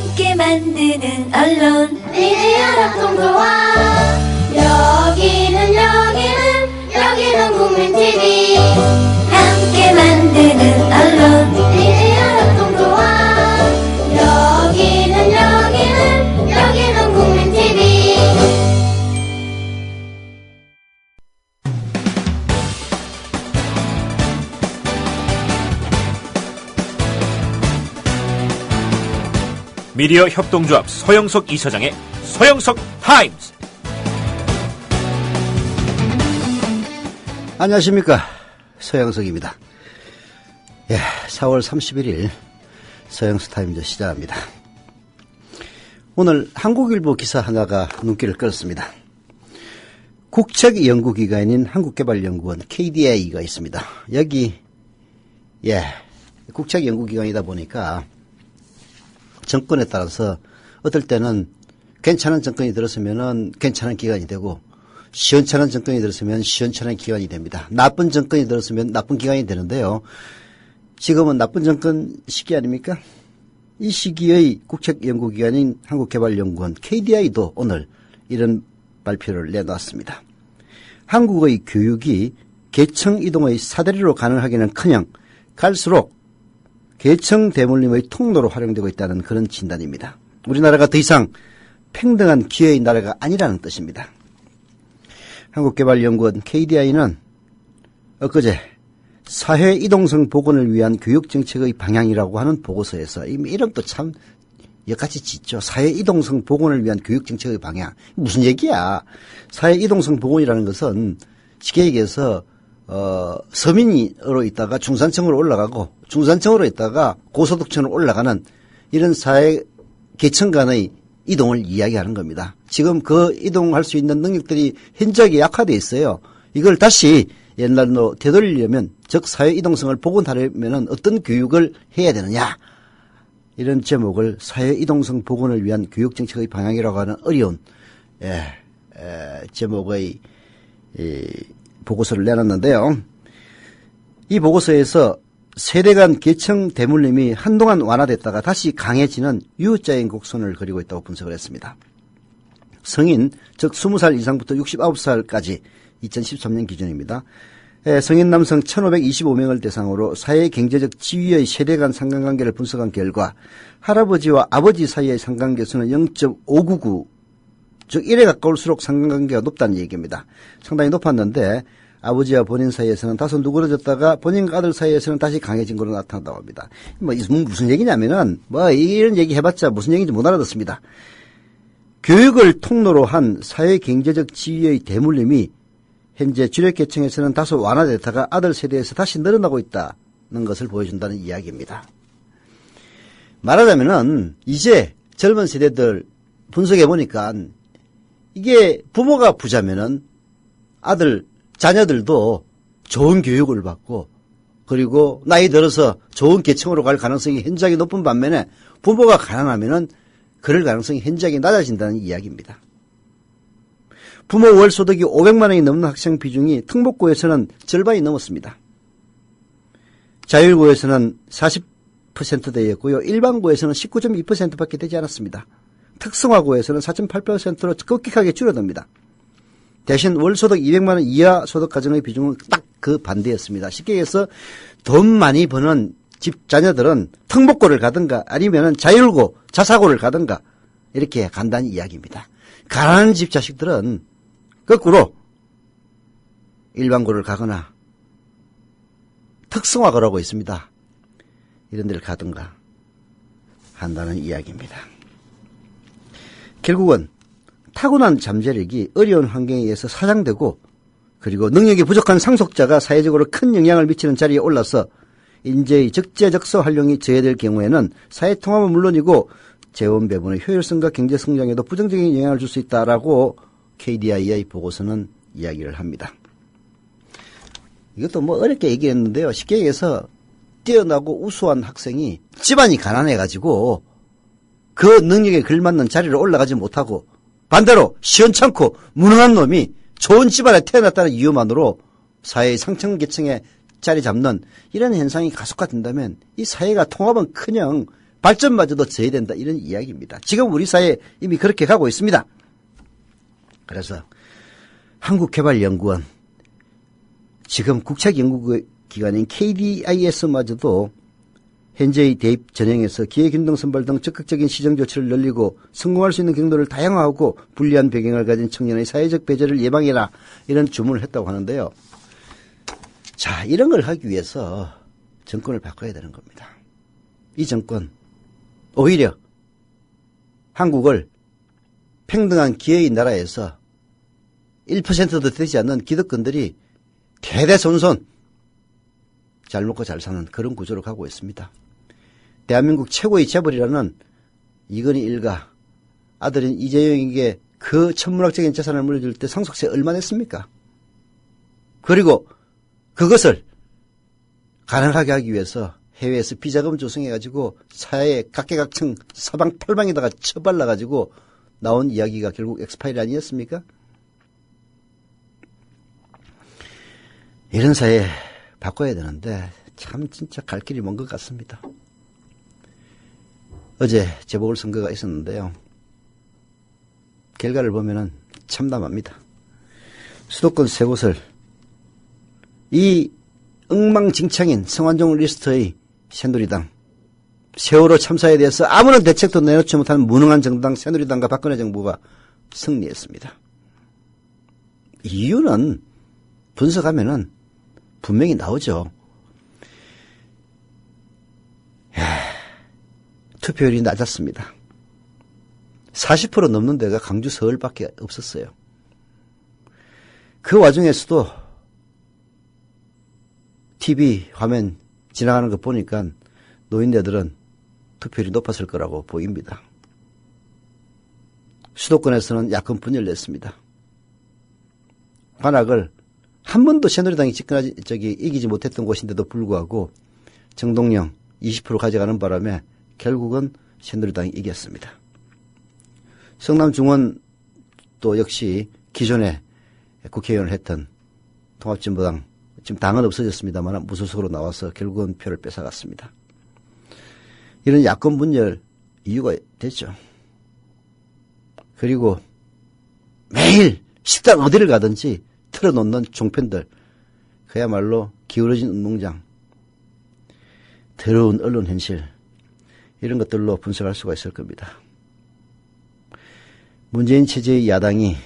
함께 만드는 언론 미디어 협동조합. 여기는 국민TV. 함께 만드는 언론 미디어 협동조합. 여기는 국민TV. 미디어 협동조합 서영석 이사장의 서영석 타임즈. 안녕하십니까, 서영석입니다. 4월 31일 서영석 타임즈 시작합니다. 오늘 한국일보 기사 하나가 눈길을 끌었습니다. 국책연구기관인 한국개발연구원 KDI가 있습니다. 여기 국책연구기관이다 보니까 정권에 따라서 어떨 때는 괜찮은 정권이 들었으면 괜찮은 기관이 되고, 시원찮은 정권이 들었으면 시원찮은 기관이 됩니다. 나쁜 정권이 들었으면 나쁜 기관이 되는데요. 지금은 나쁜 정권 시기 아닙니까? 이 시기의 국책연구기관인 한국개발연구원 KDI도 오늘 이런 발표를 내놓았습니다. 한국의 교육이 계층 이동의 사다리로 가능하기는커녕 갈수록 계층 대물림의 통로로 활용되고 있다는 그런 진단입니다. 우리나라가 더 이상 평등한 기회의 나라가 아니라는 뜻입니다. 한국개발연구원 KDI는 엊그제 사회 이동성 복원을 위한 교육정책의 방향이라고 하는 보고서에서, 이름도 참 여기까지 짓죠. 사회 이동성 복원을 위한 교육정책의 방향. 무슨 얘기야? 사회 이동성 복원이라는 것은 쉽게 얘기해서 서민으로 있다가 중산층으로 올라가고, 중산층으로 있다가 고소득층으로 올라가는 이런 사회 계층 간의 이동을 이야기하는 겁니다. 지금 그 이동할 수 있는 능력들이 현저하게 약화되어 있어요. 이걸 다시 옛날로 되돌리려면, 즉 사회 이동성을 복원하려면 어떤 교육을 해야 되느냐, 이런 제목을 사회 이동성 복원을 위한 교육정책의 방향이라고 하는 어려운 제목의 보고서를 내놨는데요. 이 보고서에서 세대 간 계층 대물림이 한동안 완화됐다가 다시 강해지는 U자인 곡선을 그리고 있다고 분석을 했습니다. 성인, 즉 20살 이상부터 69살까지 2013년 기준입니다. 성인 남성 1,525명을 대상으로 사회 경제적 지위의 세대 간 상관관계를 분석한 결과 할아버지와 아버지 사이의 상관계수는 0.599, 즉 1에 가까울수록 상관관계가 높다는 얘기입니다. 상당히 높았는데 아버지와 본인 사이에서는 다소 누그러졌다가 본인과 아들 사이에서는 다시 강해진 걸로 나타난다고 합니다. 무슨 얘기냐면은 이런 얘기 해봤자 무슨 얘기인지 못 알아듣습니다. 교육을 통로로 한 사회 경제적 지위의 대물림이 현재 주력계층에서는 다소 완화됐다가 아들 세대에서 다시 늘어나고 있다는 것을 보여준다는 이야기입니다. 말하자면은 이제 젊은 세대들 분석해보니까 이게 부모가 부자면은 자녀들도 좋은 교육을 받고, 그리고 나이 들어서 좋은 계층으로 갈 가능성이 현저하게 높은 반면에 부모가 가난하면은 그럴 가능성이 현저하게 낮아진다는 이야기입니다. 부모 월 소득이 500만 원이 넘는 학생 비중이 특목고에서는 절반이 넘었습니다. 자율고에서는 40%대였고요. 일반고에서는 19.2%밖에 되지 않았습니다. 특성화고에서는 4.8%로 급격하게 줄어듭니다. 대신 월소득 200만 원 이하 소득 가정의 비중은 딱 그 반대였습니다. 쉽게 얘기해서 돈 많이 버는 집 자녀들은 특목고를 가든가 아니면은 자율고, 자사고를 가든가 이렇게 간다는 이야기입니다. 가난한 집 자식들은 거꾸로 일반고를 가거나 특성화고라고 있습니다. 이런 데를 가든가 한다는 이야기입니다. 결국은 타고난 잠재력이 어려운 환경에 의해서 사장되고, 그리고 능력이 부족한 상속자가 사회적으로 큰 영향을 미치는 자리에 올라서 인재의 적재적소 활용이 저해될 경우에는 사회 통합은 물론이고 재원 배분의 효율성과 경제 성장에도 부정적인 영향을 줄 수 있다라고 KDI의 보고서는 이야기를 합니다. 이것도 어렵게 얘기했는데요. 쉽게 얘기해서 뛰어나고 우수한 학생이 집안이 가난해가지고 그 능력에 걸맞는 자리로 올라가지 못하고, 반대로 시원찮고 무능한 놈이 좋은 집안에 태어났다는 이유만으로 사회의 상층계층에 자리 잡는 이런 현상이 가속화된다면 이 사회가 통합은 커녕 발전마저도 저해된다 이런 이야기입니다. 지금 우리 사회 이미 그렇게 가고 있습니다. 그래서 한국개발연구원 지금 국책연구기관인 KDIS마저도 현재의 대입 전형에서 기회균등 선발 등 적극적인 시정 조치를 늘리고 성공할 수 있는 경로를 다양화하고 불리한 배경을 가진 청년의 사회적 배제를 예방해라 이런 주문을 했다고 하는데요. 자, 이런 걸 하기 위해서 정권을 바꿔야 되는 겁니다. 이 정권 오히려 한국을 평등한 기회의 나라에서 1%도 되지 않는 기득권들이 대대손손 잘 먹고 잘 사는 그런 구조로 가고 있습니다. 대한민국 최고의 재벌이라는 이건희 일가 아들인 이재용에게 그 천문학적인 재산을 물려줄 때 상속세 얼마 냈습니까? 그리고 그것을 가능하게 하기 위해서 해외에서 비자금 조성해가지고 사회의 각계각층 사방팔방에다가 쳐발라가지고 나온 이야기가 결국 엑스파일 아니었습니까? 이런 사회 바꿔야 되는데 참 진짜 갈 길이 먼 것 같습니다. 어제 재보궐선거가 있었는데요. 결과를 보면은 참담합니다. 수도권 세 곳을 이 엉망진창인 성완종 리스트의 새누리당, 세월호 참사에 대해서 아무런 대책도 내놓지 못하는 무능한 정당 새누리당과 박근혜 정부가 승리했습니다. 이유는 분석하면은 분명히 나오죠. 투표율이 낮았습니다. 40% 넘는 데가 강주 서울밖에 없었어요. 그 와중에서도 TV 화면 지나가는 거 보니까 노인네들은 투표율이 높았을 거라고 보입니다. 수도권에서는 야권 분열냈습니다. 관악을 한 번도 새누리당이 이기지 못했던 곳인데도 불구하고 정동영 20% 가져가는 바람에 결국은 새누리당이 이겼습니다. 성남중원 또 역시 기존에 국회의원을 했던 통합진보당, 지금 당은 없어졌습니다만 무소속으로 나와서 결국은 표를 뺏어갔습니다. 이런 야권 분열 이유가 됐죠. 그리고 매일 식당 어디를 가든지 틀어놓는 종편들, 그야말로 기울어진 운동장, 더러운 언론 현실, 이런 것들로 분석할 수가 있을 겁니다. 문재인 체제의 야당이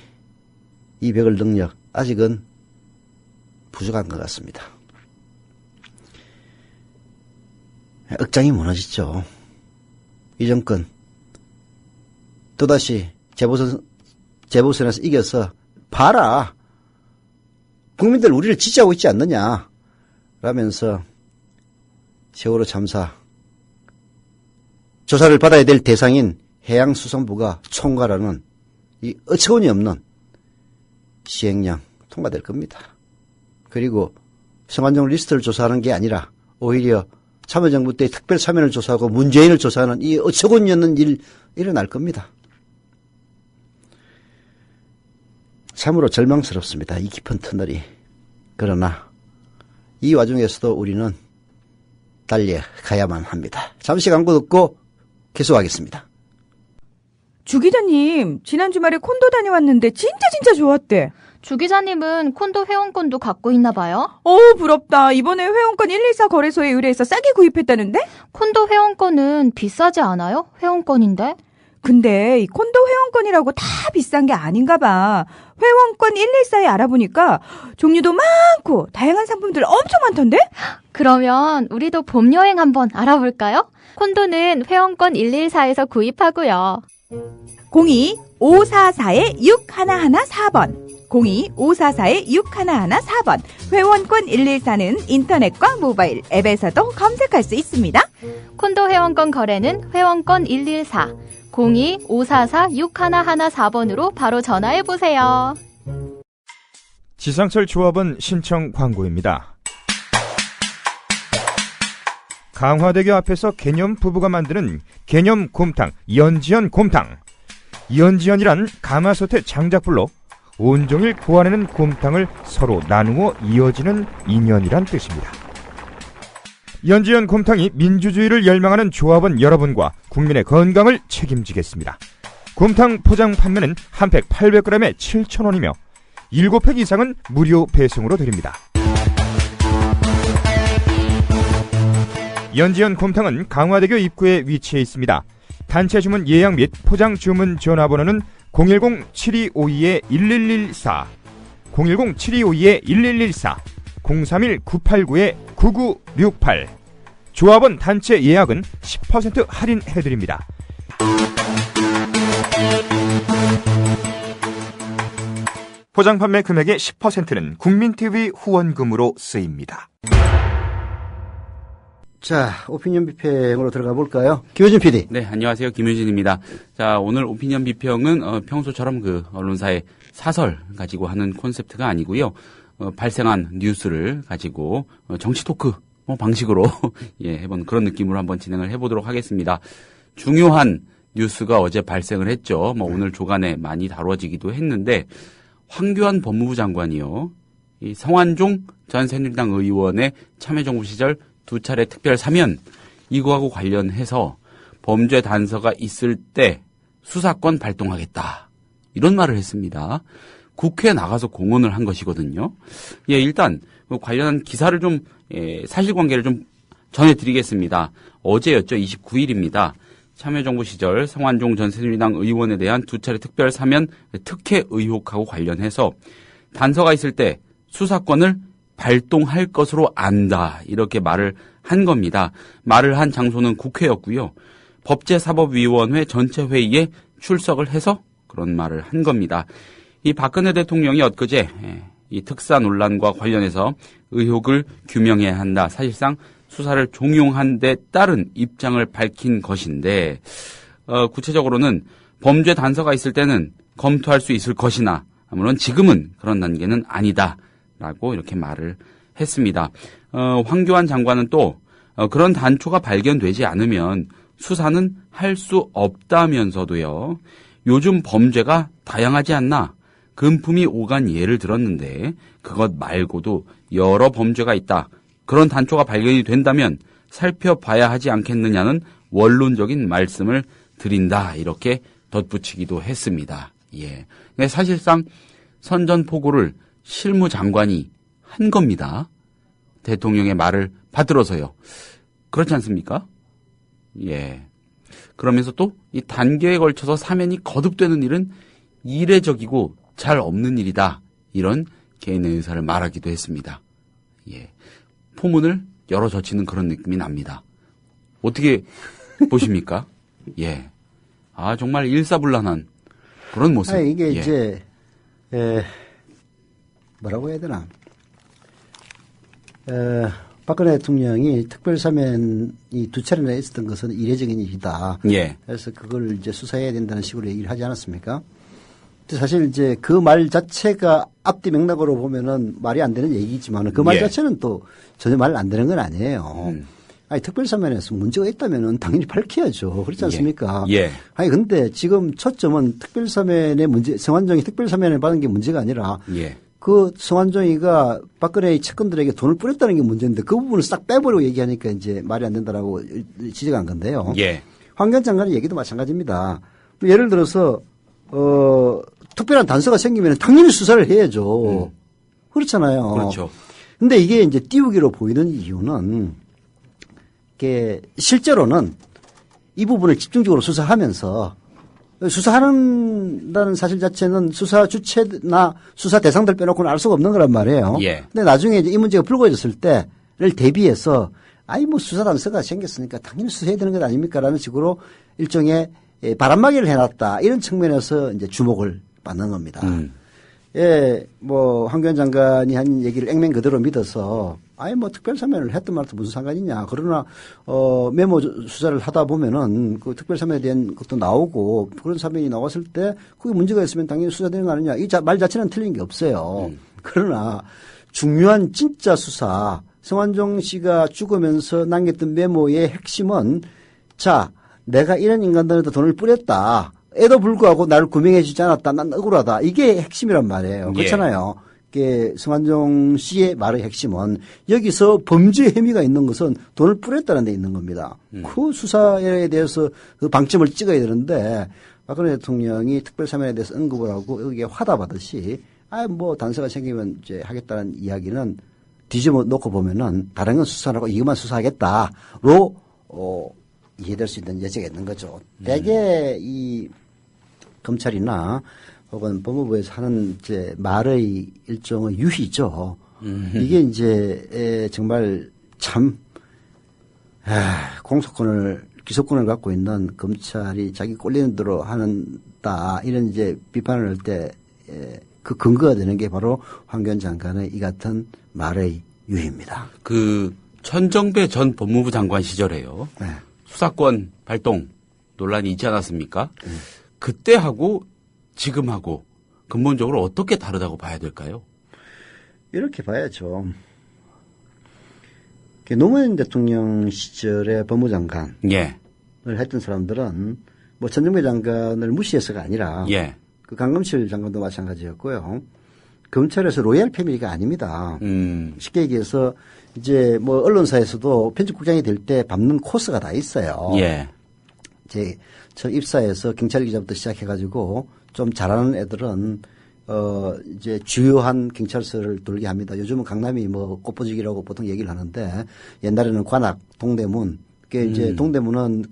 이 벽을 능력 아직은 부족한 것 같습니다. 억장이 무너졌죠. 이 정권 또다시 재보선에서 이겨서 봐라, 국민들 우리를 지지하고 있지 않느냐 라면서 세월호 참사 조사를 받아야 될 대상인 해양수산부가 총괄하는 이 어처구니 없는 시행령 통과될 겁니다. 그리고 성완종 리스트를 조사하는 게 아니라 오히려 참여정부 때 특별사면을 조사하고 문재인을 조사하는 이 어처구니 없는 일 일어날 겁니다. 참으로 절망스럽습니다. 이 깊은 터널이. 그러나 이 와중에서도 우리는 달려가야만 합니다. 잠시 광고 듣고 계속하겠습니다. 주 기자님, 지난 주말에 콘도 다녀왔는데 진짜 좋았대. 주 기자님은 콘도 회원권도 갖고 있나 봐요? 부럽다. 이번에 회원권 114 거래소에 의뢰해서 싸게 구입했다는데? 콘도 회원권은 비싸지 않아요? 회원권인데? 근데 이 콘도 회원권이라고 다 비싼 게 아닌가 봐. 회원권 114에 알아보니까 종류도 많고 다양한 상품들 엄청 많던데? 그러면 우리도 봄 여행 한번 알아볼까요? 콘도는 회원권 114에서 구입하고요. 02-544-6114번 02-544-6114번 회원권 114는 인터넷과 모바일 앱에서도 검색할 수 있습니다. 콘도 회원권 거래는 회원권 114 02-544-6114번으로 바로 전화해보세요. 지상철 조합원 신청 광고입니다. 강화대교 앞에서 개념 부부가 만드는 개념 곰탕 이연지연 곰탕. 이연지연이란 가마솥의 장작불로 온종일 구워내는 곰탕을 서로 나누어 이어지는 인연이란 뜻입니다. 연지연 곰탕이 민주주의를 열망하는 조합원 여러분과 국민의 건강을 책임지겠습니다. 곰탕 포장 판매는 한 팩 800g에 7,000원이며 7팩 이상은 무료 배송으로 드립니다. 연지연 곰탕은 강화대교 입구에 위치해 있습니다. 단체 주문 예약 및 포장 주문 전화번호는 010-7252-1114, 010-7252-1114, 031-989-9968. 조합원 단체 예약은 10% 할인해드립니다. 포장 판매 금액의 10%는 국민TV 후원금으로 쓰입니다. 자, 오피니언 비평으로 들어가 볼까요? 김효진 PD. 네, 안녕하세요. 김효진입니다. 자, 오늘 오피니언 비평은 평소처럼 그 언론사의 사설 가지고 하는 콘셉트가 아니고요. 발생한 뉴스를 가지고 정치 토크 방식으로 예, 해본 그런 느낌으로 한번 진행을 해보도록 하겠습니다. 중요한 뉴스가 어제 발생을 했죠. 오늘 조간에 많이 다뤄지기도 했는데 황교안 법무부 장관이요, 이 성완종 전 새누리당 의원의 참여정부 시절 2차례 특별 사면 이거하고 관련해서 범죄 단서가 있을 때 수사권 발동하겠다 이런 말을 했습니다. 국회에 나가서 공언을 한 것이거든요. 예, 일단 관련한 기사를 좀 사실관계를 좀 전해드리겠습니다. 어제였죠. 29일입니다. 참여정부 시절 성완종 전 새누리당 의원에 대한 2차례 특별 사면 특혜 의혹하고 관련해서 단서가 있을 때 수사권을 발동할 것으로 안다 이렇게 말을 한 겁니다. 말을 한 장소는 국회였고요. 법제사법위원회 전체 회의에 출석을 해서 그런 말을 한 겁니다. 이 박근혜 대통령이 엊그제 이 특사 논란과 관련해서 의혹을 규명해야 한다. 사실상 수사를 종용한 데 따른 입장을 밝힌 것인데 구체적으로는 범죄 단서가 있을 때는 검토할 수 있을 것이나 물론 지금은 그런 단계는 아니다라고 이렇게 말을 했습니다. 황교안 장관은 또 그런 단초가 발견되지 않으면 수사는 할 수 없다면서도요. 요즘 범죄가 다양하지 않나 금품이 오간 예를 들었는데 그것 말고도 여러 범죄가 있다. 그런 단초가 발견이 된다면 살펴봐야 하지 않겠느냐는 원론적인 말씀을 드린다. 이렇게 덧붙이기도 했습니다. 예. 사실상 선전포고를 실무장관이 한 겁니다. 대통령의 말을 받들어서요. 그렇지 않습니까? 예. 그러면서 또 이 단계에 걸쳐서 사면이 거듭되는 일은 이례적이고 잘 없는 일이다. 이런 개인의 의사를 말하기도 했습니다. 예. 포문을 열어 젖히는 그런 느낌이 납니다. 어떻게 보십니까? 예. 아, 정말 일사불란한 그런 모습. 이게 예. 이제, 뭐라고 해야 되나. 박근혜 대통령이 특별사면이 2차례나 있었던 것은 이례적인 일이다. 예. 그래서 그걸 이제 수사해야 된다는 식으로 얘기를 하지 않았습니까? 사실 이제 그 말 자체가 앞뒤 맥락으로 보면은 말이 안 되는 얘기지만 그 말 예. 자체는 또 전혀 말 안 되는 건 아니에요. 아니, 특별사면에서 문제가 있다면은 당연히 밝혀야죠. 그렇지 않습니까? 예. 아니, 근데 지금 초점은 특별사면의 문제, 성완종이 특별사면을 받은 게 문제가 아니라 예. 그 성완종이가 박근혜의 측근들에게 돈을 뿌렸다는 게 문제인데 그 부분을 싹 빼버리고 얘기하니까 이제 말이 안 된다라고 지적한 건데요. 예. 황교안 장관의 얘기도 마찬가지입니다. 예를 들어서 특별한 단서가 생기면 당연히 수사를 해야죠. 그렇잖아요. 그렇죠. 근데 이게 이제 띄우기로 보이는 이유는 이게 실제로는 이 부분을 집중적으로 수사하면서 수사한다는 사실 자체는 수사 주체나 수사 대상들 빼놓고는 알 수가 없는 거란 말이에요. 예. 근데 나중에 이제 이 문제가 불거졌을 때를 대비해서 아이 뭐 수사 단서가 생겼으니까 당연히 수사해야 되는 것 아닙니까라는 식으로 일종의 바람막이를 해놨다 이런 측면에서 이제 주목을 받는 겁니다. 예, 뭐 황교안 장관이 한 얘기를 액면 그대로 믿어서 아예 뭐 특별사면을 했던 말도 무슨 상관이냐. 그러나 메모 수사를 하다 보면은 그 특별사면에 대한 것도 나오고 그런 사면이 나왔을 때 그게 문제가 있으면 당연히 수사되는 거 아니냐. 이 말 자체는 틀린 게 없어요. 그러나 중요한 진짜 수사 성완종 씨가 죽으면서 남겼던 메모의 핵심은 자 내가 이런 인간들한테 돈을 뿌렸다. 에도 불구하고 나를 구명해 주지 않았다. 난 억울하다. 이게 핵심이란 말이에요. 그렇잖아요. 성완종 씨의 말의 핵심은 여기서 범죄 혐의가 있는 것은 돈을 뿌렸다는 데 있는 겁니다. 그 수사에 대해서 그 방점을 찍어야 되는데 박근혜 대통령이 특별사면에 대해서 언급을 하고 여기에 화답하듯이 단서가 생기면 이제 하겠다는 이야기는 뒤집어 놓고 보면은 다른 건 수사 안 하고 이것만 수사하겠다로 이해될 수 있는 여지가 있는 거죠. 대개 이 검찰이나 혹은 법무부에서 하는 이제 말의 일종의 유희죠. 이게 이제 정말 참 공소권을 기소권을 갖고 있는 검찰이 자기 꼴리는 대로 한다 이런 이제 비판을 할 때 그 근거가 되는 게 바로 황교안 장관의 이 같은 말의 유희입니다. 그 천정배 전 법무부 장관 시절에요. 네. 수사권 발동 논란이 있지 않았습니까? 그때하고 지금하고 근본적으로 어떻게 다르다고 봐야 될까요? 이렇게 봐야죠. 노무현 대통령 시절에 법무장관을 예. 했던 사람들은 뭐 천정배 장관을 무시해서가 아니라 예. 그 강금실 장관도 마찬가지였고요. 검찰에서 로얄 패밀리가 아닙니다. 쉽게 얘기해서 이제 뭐 언론사에서도 편집국장이 될 때 밟는 코스가 다 있어요. 예. 이제 저 입사해서 경찰 기자부터 시작해가지고 좀 잘하는 애들은 이제 주요한 경찰서를 돌게 합니다. 요즘은 강남이 뭐 꽃보직이라고 보통 얘기를 하는데 옛날에는 관악, 동대문, 그게 이제 동대문은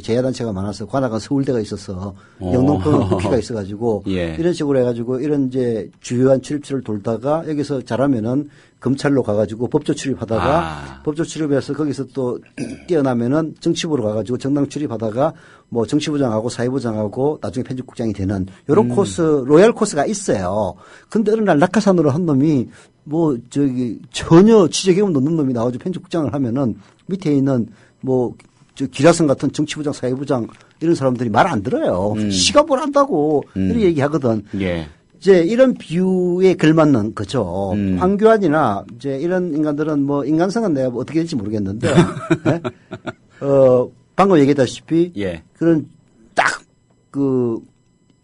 제야단체가 많아서 관악은 서울대가 있어서 영등포는 국회가 있어가지고 예. 이런 식으로 해가지고 이런 이제 주요한 출입처를 돌다가 여기서 잘하면은 검찰로 가가지고 법조 출입하다가 법조 출입해서 거기서 또 뛰어나면은 정치부로 가가지고 정당 출입하다가 뭐 정치부장하고 사회부장하고 나중에 편집국장이 되는 이런 코스, 로얄 코스가 있어요. 근데 어느 날 낙하산으로 한 놈이 전혀 취재 경험 없는 놈이 나와가지고 편집국장을 하면은 밑에 있는 기라성 같은 정치부장, 사회부장 이런 사람들이 말 안 들어요. 시가 뭘 한다고 이렇게 얘기하거든. 예. 이제 이런 비유에 걸맞는 거죠. 황교안이나 이제 이런 인간들은 뭐 인간성은 내가 어떻게 될지 모르겠는데, 네? 방금 얘기했다시피 예. 그런 딱 그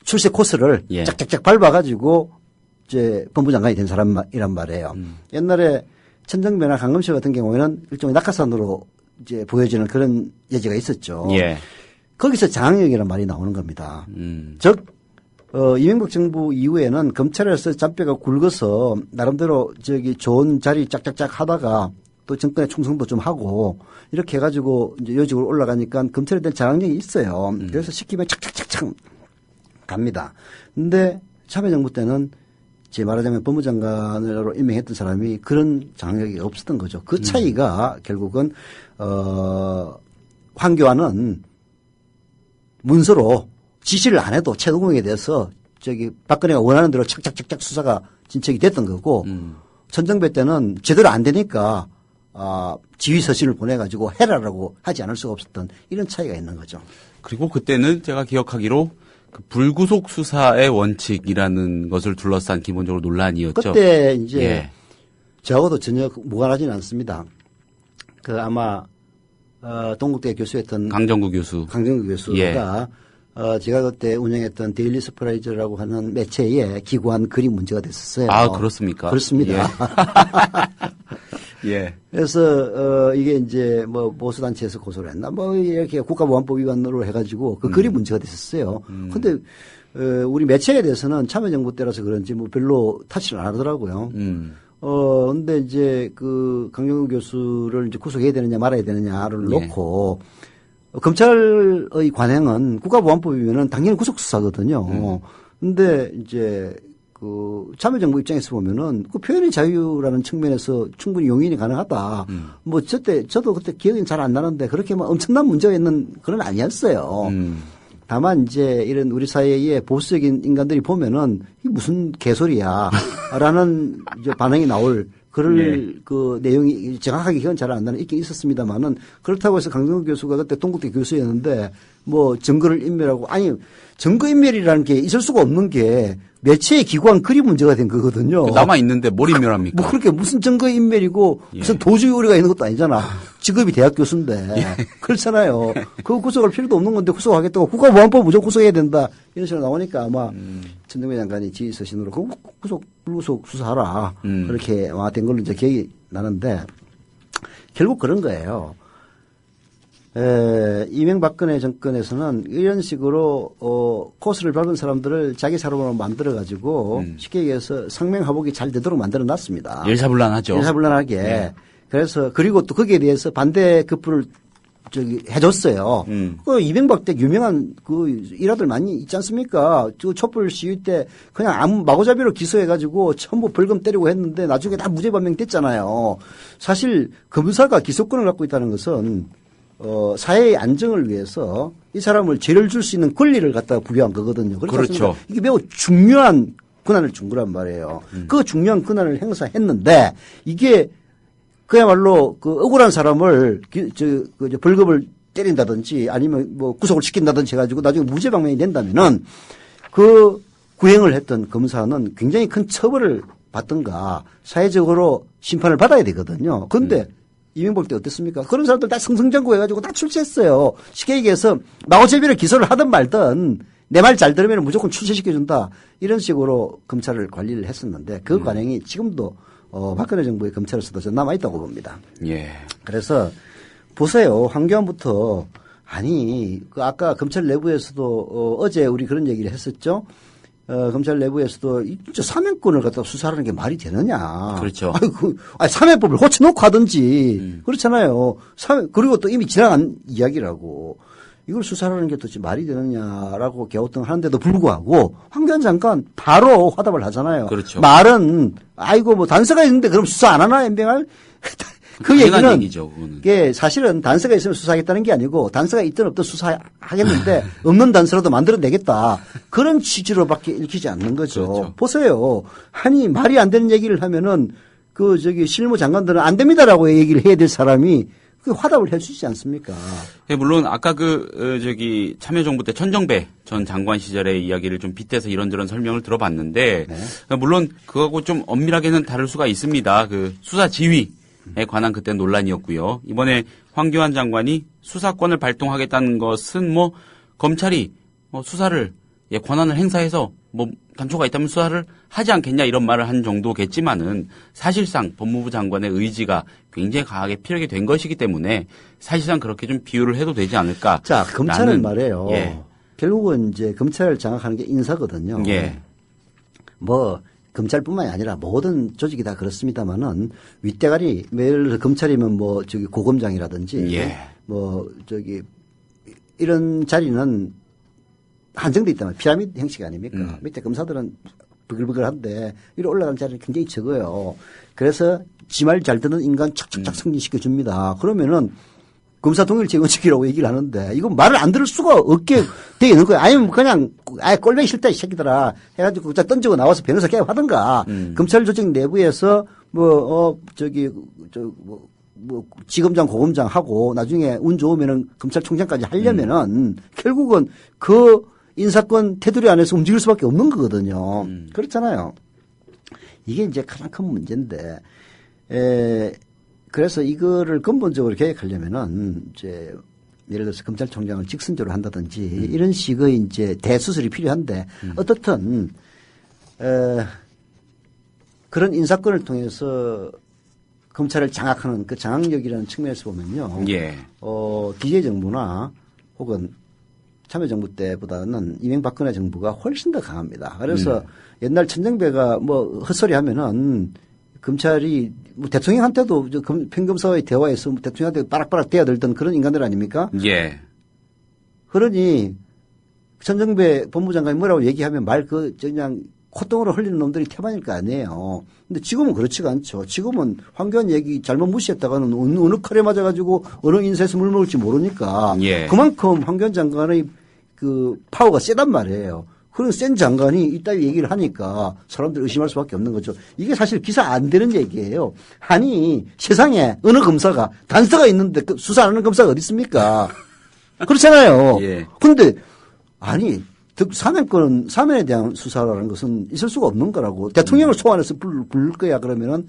출세 코스를 예. 짝짝짝 밟아가지고 이제 법무장관이 된 사람이란 말이에요. 옛날에 천정배나 강금실 같은 경우에는 일종의 낙하산으로 이제 보여지는 그런 여지가 있었죠. 예. 거기서 장악력이라는 말이 나오는 겁니다. 즉, 이명박 정부 이후에는 검찰에서 잔뼈가 굵어서 나름대로 좋은 자리 짝짝짝 하다가 또 정권에 충성도 좀 하고 이렇게 해가지고 이제 요직으로 올라가니까 검찰에 대한 장악력이 있어요. 그래서 시키면 착착착착 갑니다. 근데 참여정부 때는 제 말하자면 법무장관으로 임명했던 사람이 그런 장악력이 없었던 거죠. 그 차이가 결국은 황교안은 문서로 지시를 안 해도 최동욱에 대해서 박근혜가 원하는 대로 착착착착 수사가 진척이 됐던 거고 천정배 때는 제대로 안 되니까 지휘 서신을 보내가지고 해라라고 하지 않을 수가 없었던 이런 차이가 있는 거죠. 그리고 그때는 제가 기억하기로 그 불구속 수사의 원칙이라는 것을 둘러싼 기본적으로 논란이었죠. 그때 이제 예. 저하고도 전혀 무관하지는 않습니다. 아마 동국대 교수였던 강정구 교수. 교수가 예. 제가 그때 운영했던 데일리 서프라이즈라고 하는 매체에 기고한 글이 문제가 됐었어요. 아, 그렇습니까? 그렇습니다. 예. 예. 그래서 이게 이제 뭐 보수단체에서 고소를 했나 뭐 이렇게 국가보안법 위반으로 해가지고 그 글이 문제가 됐었어요. 근데 우리 매체에 대해서는 참여정부 때라서 그런지 뭐 별로 타치를 안 하더라고요. 근데 이제 그 강정구 교수를 이제 구속해야 되느냐 말아야 되느냐를 예. 놓고 검찰의 관행은 국가보안법이면은 당연히 구속수사거든요. 근데 이제 그 참여정부 입장에서 보면은 그 표현의 자유라는 측면에서 충분히 용인이 가능하다. 뭐 저도 그때 기억이 잘 안 나는데 그렇게 뭐 엄청난 문제가 있는 그런 아니었어요. 다만 이제 이런 우리 사회의 보수적인 인간들이 보면은 이게 무슨 개소리야 라는 이제 반응이 나올 그럴 그 내용이 정확하게 기억은 잘 안 나는 있긴 있었습니다만은 그렇다고 해서 강정구 교수가 그때 동국대 교수였는데 뭐 증거를 인멸하고 아니 증거 인멸이라는 게 있을 수가 없는 게 매체의 기관 글이 문제가 된 거거든요. 남아 있는데 뭘 인멸합니까? 뭐 그렇게 무슨 증거 인멸이고 무슨 도주의 우려가 있는 것도 아니잖아. 직업이 대학 교수인데 그렇잖아요. 그거 구속할 필요도 없는 건데 구속하겠다고 국가보안법 무조건 구속해야 된다 이런 식으로 나오니까 아마 천정배 장관이 지휘서신으로 구속 불구속 수사하라 그렇게 된 걸로 이제 기억이 나는데 결국 그런 거예요. 이명박근혜 정권에서는 이런 식으로 코스를 밟은 사람들을 자기 사람으로 만들어 가지고 쉽게 얘기해서 성명하복이 잘 되도록 만들어 놨습니다. 일사불란하죠. 일사불란하게. 네. 그래서 그리고 또 거기에 대해서 반대 급부를 해줬어요. 그 이명박 때 유명한 그 일화들 많이 있지 않습니까? 그 촛불 시위 때 그냥 아무 마구잡이로 기소해가지고 전부 벌금 때리고 했는데 나중에 다 무죄 판명됐잖아요. 사실 검사가 기소권을 갖고 있다는 것은 사회의 안정을 위해서 이 사람을 죄를 줄 수 있는 권리를 갖다가 부여한 거거든요. 그렇죠. 이게 매우 중요한 권한을 준 거란 말이에요. 그 중요한 권한을 행사했는데 이게 그야말로 그 억울한 사람을 벌금을 때린다든지 아니면 뭐 구속을 시킨다든지 해가지고 나중에 무죄 방면이 된다면은 그 구형을 했던 검사는 굉장히 큰 처벌을 받든가 사회적으로 심판을 받아야 되거든요. 그런데 이명박 때 어땠습니까? 그런 사람들 다 승승장구 해가지고 다 출세했어요. 쉽게 얘기해서 마구잡이로 기소를 하든 말든 내 말 잘 들으면 무조건 출세시켜준다. 이런 식으로 검찰을 관리를 했었는데 그 관행이 지금도 박근혜 정부의 검찰에서도 좀 남아있다고 봅니다. 예. 그래서 보세요. 황교안부터 아니 그 아까 검찰 내부에서도 어제 우리 그런 얘기를 했었죠. 검찰 내부에서도 진짜 사면권을 갖다 수사하는 게 말이 되느냐. 그렇죠. 사면법을 고쳐놓고 하든지. 그렇잖아요. 그리고 또 이미 지나간 이야기라고. 이걸 수사하는 게 도대체 말이 되느냐라고 갸우뚱하는데도 불구하고 황교안 장관 바로 화답을 하잖아요. 그렇죠. 말은 아이고 뭐 단서가 있는데 그럼 수사 안 하나 MBR? 그 얘기는 얘기죠, 그거는. 이게 사실은 단서가 있으면 수사하겠다는 게 아니고 단서가 있든 없든 수사하겠는데 없는 단서라도 만들어내겠다. 그런 취지로밖에 읽히지 않는 거죠. 그렇죠. 보세요. 아니 말이 안 되는 얘기를 하면은 실무 장관들은 안 됩니다라고 얘기를 해야 될 사람이 그 화답을 해 주지 않습니까? 예, 물론 아까 참여정부 때 천정배 전 장관 시절의 이야기를 좀 빗대서 이런저런 설명을 들어봤는데 네. 물론 그거하고 좀 엄밀하게는 다를 수가 있습니다. 그 수사 지휘에 관한 그때 논란이었고요. 이번에 황교안 장관이 수사권을 발동하겠다는 것은 뭐 검찰이 수사를 권한을 행사해서 뭐 단초가 있다면 수사를 하지 않겠냐 이런 말을 한 정도겠지만은 사실상 법무부 장관의 의지가 굉장히 강하게 필요하게 된 것이기 때문에 사실상 그렇게 좀 비유를 해도 되지 않을까. 자, 검찰은 말이에요. 예. 결국은 이제 검찰을 장악하는 게 인사거든요. 예. 뭐 검찰뿐만이 아니라 모든 조직이 다 그렇습니다만은 윗대가리 예를 들어 검찰이면 고검장이라든지 예. 이런 자리는 한정돼 있다면 피라미드 형식 아닙니까? 밑에 검사들은 버글버글한데 위로 올라가는 자리는 굉장히 적어요. 그래서 지 말 잘 듣는 인간 착착착 승진시켜 줍니다. 그러면은 검사 동일 재건축이라고 얘기를 하는데 이건 말을 안 들을 수가 없게 돼 있는 거예요. 아니면 그냥 아예 꼴보기 싫다 이 새끼들아 해가지고 그냥 던지고 나와서 변호사 개입하든가 검찰 조직 내부에서 지검장 고검장 하고 나중에 운 좋으면은 검찰총장까지 하려면은 결국은 그 인사권 테두리 안에서 움직일 수밖에 없는 거거든요. 그렇잖아요. 이게 이제 가장 큰 문제인데, 그래서 이거를 근본적으로 개혁하려면은 이제 예를 들어서 검찰총장을 직선제로 한다든지 이런 식의 이제 대수술이 필요한데 어떻든, 그런 인사권을 통해서 검찰을 장악하는 그 장악력이라는 측면에서 보면요. 예. 기재정부나 혹은 참여정부 때보다는 이명박근혜 정부가 훨씬 더 강합니다. 그래서 옛날 천정배가 헛소리 하면은 검찰이 대통령한테도 평검사와의 대화에서 대통령한테 빠락빠락 대어들던 그런 인간들 아닙니까? 예. 그러니 천정배 법무장관이 뭐라고 얘기하면 그냥 콧등으로 흘리는 놈들이 태반일 거 아니에요. 근데 지금은 그렇지가 않죠. 지금은 황교안 얘기 잘못 무시했다가는 어느 칼에 맞아가지고 어느 인사에서 물 먹을지 모르니까. 예. 그만큼 황교안 장관의 그 파워가 세단 말이에요. 그런 센 장관이 이따위 얘기를 하니까 사람들 의심할 수밖에 없는 거죠. 이게 사실 기사 안 되는 얘기예요. 아니 세상에 어느 검사가 단서가 있는데 수사 안 하는 검사가 어디 있습니까? 그렇잖아요. 예. 근데 아니 사면에 대한 수사라는 것은 있을 수가 없는 거라고. 대통령을 소환해서 부를 거야 그러면은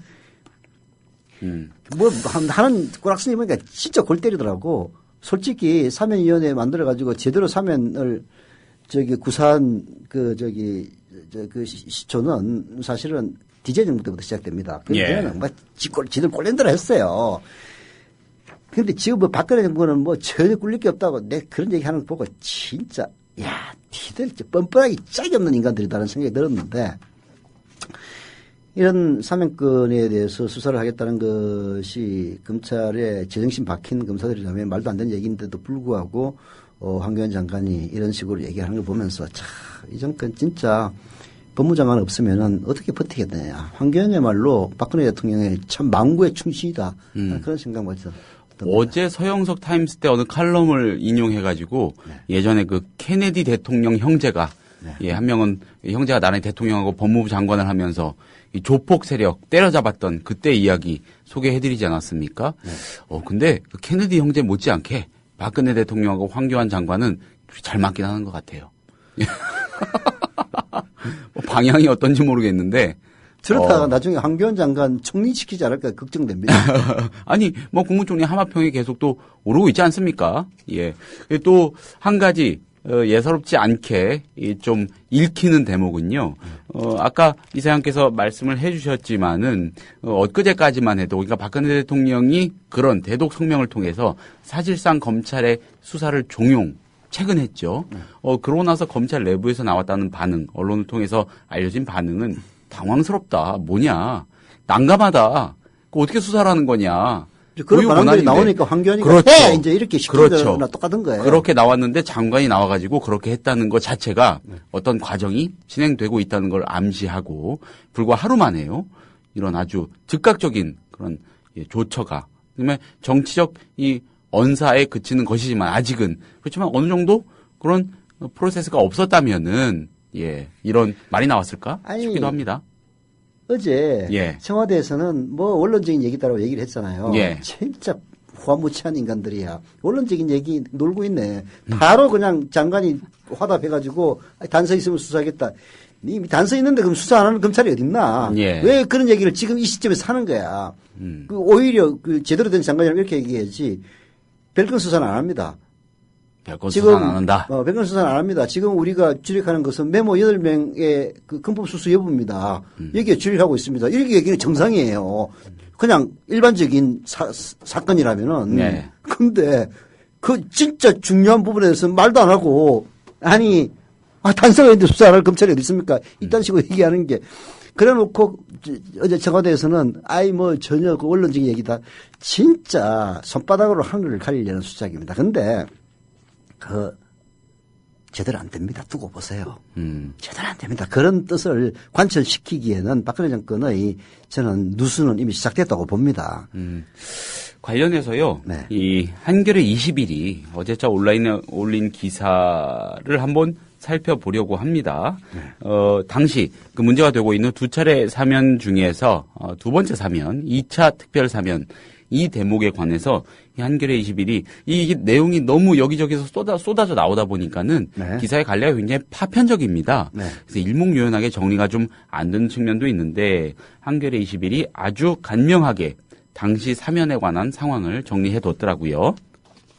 뭐 하는 꼬락서니 보니까 진짜 골 때리더라고. 솔직히 사면위원회 만들어가지고 제대로 사면을 구사한 그 시초는 사실은 DJ 정부 때부터 시작됩니다. 그때는 뭐 지들 꼴린 대로 했어요. 그런데 지금 뭐 박근혜 정부는 뭐 전혀 꿀릴 게 없다고 내 그런 얘기 하는 거 보고 진짜 야, 니들 뻔뻔하기 짝이 없는 인간들이다라는 생각이 들었는데 이런 사면권에 대해서 수사를 하겠다는 것이 검찰에 제정신 박힌 검사들이라면 말도 안 되는 얘기인데도 불구하고 황교안 장관이 이런 식으로 얘기하는 걸 보면서 참 이 정권 진짜 법무장관 없으면은 어떻게 버티겠느냐. 황교안이야말로 박근혜 대통령의 참 망구의 충신이다. 그런 생각을 했어. 어제 서영석 타임스 때 어느 칼럼을 인용해가지고 예전에 그 케네디 대통령 형제가 한 명은 형제가 나란히 대통령하고 법무부 장관을 하면서 이 조폭 세력 때려잡았던 그때 이야기 소개해드리지 않았습니까? 근데 그 케네디 형제 못지않게 박근혜 대통령하고 황교안 장관은 잘 맞긴 하는 것 같아요. 방향이 어떤지 모르겠는데. 그렇다가 나중에 황교안 장관 총리시키지 않을까 걱정됩니다. 아니, 뭐 국무총리 하마평이 계속 또 오르고 있지 않습니까? 예. 또 한 가지 예사롭지 않게 좀 읽히는 대목은요. 아까 이사장께서 말씀을 해주셨지만은 엊그제까지만 해도 그러니까 박근혜 대통령이 그런 대독 성명을 통해서 사실상 검찰의 수사를 최근했죠. 그러고 나서 검찰 내부에서 나왔다는 반응, 언론을 통해서 알려진 반응은 당황스럽다. 뭐냐. 난감하다. 어떻게 수사를 하는 거냐. 그런 반응들이 나오니까 황교안이가 그렇죠. 이제 이렇게 시키는 거나 똑같은 거예요. 그렇게 나왔는데 장관이 나와가지고 그렇게 했다는 것 자체가 어떤 과정이 진행되고 있다는 걸 암시하고 불과 하루 만에요. 이런 아주 즉각적인 그런 조처가. 그다음에 정치적 이 언사에 그치는 것이지만 아직은 그렇지만 어느 정도 그런 프로세스가 없었다면은 이런 말이 나왔을까 싶기도 합니다. 어제 청와대에서는 뭐 원론적인 얘기다라고 얘기를 했잖아요. 진짜 후한무치한 인간들이야. 원론적인 얘기 놀고 있네. 바로 그냥 장관이 화답해가지고 단서 있으면 수사하겠다. 이미 단서 있는데 그럼 수사 안 하는 검찰이 어딨나. 왜 그런 얘기를 지금 이 시점에서 하는 거야. 오히려 제대로 된 장관이라면 이렇게 얘기해야지. 별건 수사는 안 합니다. 별건 수사는 안 한다. 별건 수사는 안 합니다. 지금 우리가 주력하는 것은 메모 8명의 그 금품 수수 여부입니다. 여기에 주력하고 있습니다. 이렇게 얘기는 정상이에요. 그냥 일반적인 사건이라면은. 근데 그 진짜 중요한 부분에 대해서 말도 안 하고 아니 단서가 있는데 수사 안 할 검찰이 어디 있습니까? 이딴 식으로 얘기하는 게. 그래 놓고 어제 청와대에서는 뭐 전혀 그 원론적인 얘기다. 진짜 손바닥으로 하늘을 가리려는 수작입니다. 근데 제대로 안 됩니다. 두고 보세요. 제대로 안 됩니다. 그런 뜻을 관철시키기에는 박근혜 정권의 저는 누수는 이미 시작됐다고 봅니다. 관련해서요. 이 한겨레 21이 어제자 온라인에 올린 기사를 한번 살펴보려고 합니다. 당시 그 문제가 되고 있는 두 차례 사면 중에서 두 번째 사면, 2차 특별 사면 이 대목에 관해서 이 한겨레 21이 이 내용이 너무 여기저기서 쏟아져 나오다 보니까는 기사의 관리가 굉장히 파편적입니다. 그래서 일목요연하게 정리가 좀 안 되는 측면도 있는데 한겨레 21이 아주 간명하게 당시 사면에 관한 상황을 정리해뒀더라고요.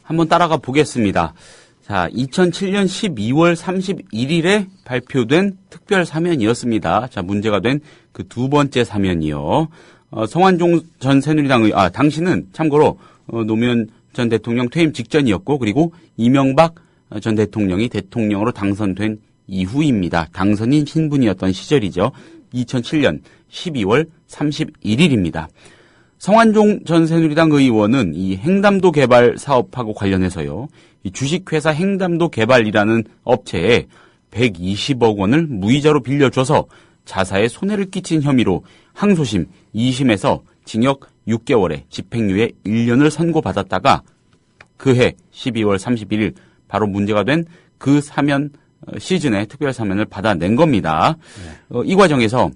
한번 따라가 보겠습니다. 자, 2007년 12월 31일에 발표된 특별 사면이었습니다. 자, 문제가 된 그 두 번째 사면이요. 성완종 전 새누리당 당시는 참고로 노무현 전 대통령 퇴임 직전이었고 그리고 이명박 전 대통령이 대통령으로 당선된 이후입니다. 당선인 신분이었던 시절이죠. 2007년 12월 31일입니다. 성완종 전 새누리당 의원은 이 행담도 개발 사업하고 관련해서요. 이 주식회사 행담도 개발이라는 업체에 120억 원을 무이자로 빌려줘서 자사에 손해를 끼친 혐의로 항소심 2심에서 징역 6개월에 집행유예 1년을 선고받았다가 그해 12월 31일 바로 문제가 된 그 사면 시즌에 특별 사면을 받아낸 겁니다. 이 과정에서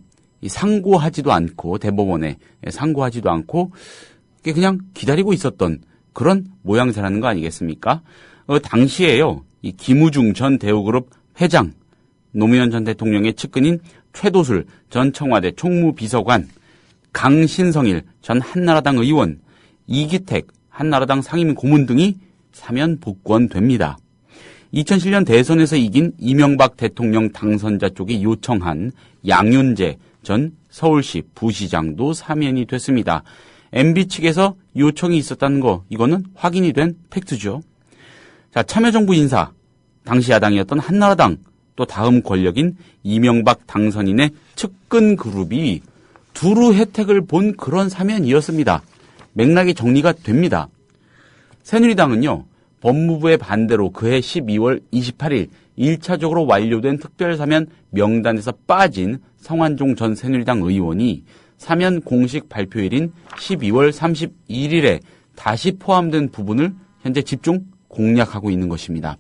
상고하지도 않고 대법원에 상고하지도 않고 그냥 기다리고 있었던 그런 모양새라는 거 아니겠습니까? 당시에요. 이 김우중 전 대우그룹 회장 노무현 전 대통령의 측근인 최도술 전 청와대 총무비서관, 강신성일 전 한나라당 의원, 이기택 한나라당 상임 고문 등이 사면 복권됩니다. 2007년 대선에서 이긴 이명박 대통령 당선자 쪽이 요청한 양윤재 전 서울시 부시장도 사면이 됐습니다. MB 측에서 요청이 있었다는 거, 이거는 확인이 된 팩트죠. 자, 참여정부 인사, 당시 야당이었던 한나라당, 또 다음 권력인 이명박 당선인의 측근 그룹이 두루 혜택을 본 그런 사면이었습니다. 맥락이 정리가 됩니다. 새누리당은요, 법무부의 반대로 그해 12월 28일 1차적으로 완료된 특별사면 명단에서 빠진 성완종 전 새누리당 의원이 사면 공식 발표일인 12월 31일에 다시 포함된 부분을 현재 집중 공략하고 있는 것입니다.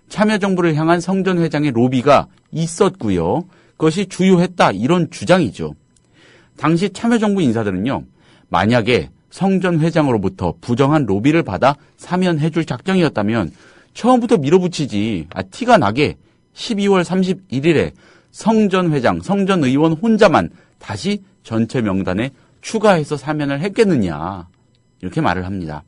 참여정부를 향한 성전 회장의 로비가 있었고요. 그것이 주요했다, 이런 주장이죠. 당시 참여정부 인사들은요, 만약에 성전 회장으로부터 부정한 로비를 받아 사면해줄 작정이었다면 처음부터 밀어붙이지, 티가 나게 12월 31일에 성전 회장, 성전 의원 혼자만 다시 전체 명단에 추가해서 사면을 했겠느냐, 이렇게 말을 합니다.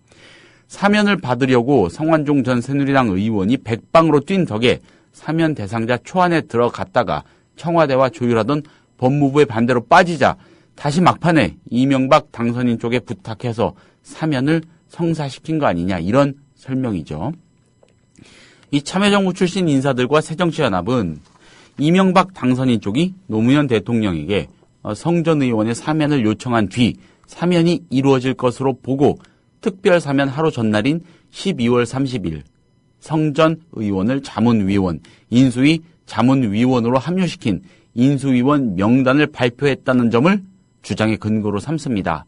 사면을 받으려고 성완종 전 새누리당 의원이 백방으로 뛴 덕에 사면 대상자 초안에 들어갔다가 청와대와 조율하던 법무부의 반대로 빠지자 다시 막판에 이명박 당선인 쪽에 부탁해서 사면을 성사시킨 거 아니냐, 이런 설명이죠. 이 참여정부 출신 인사들과 새정치연합은 이명박 당선인 쪽이 노무현 대통령에게 성전 의원의 사면을 요청한 뒤 사면이 이루어질 것으로 보고 특별사면 하루 전날인 12월 30일 성전 의원을 자문위원, 인수위 자문위원으로 합류시킨 인수위원 명단을 발표했다는 점을 주장의 근거로 삼습니다.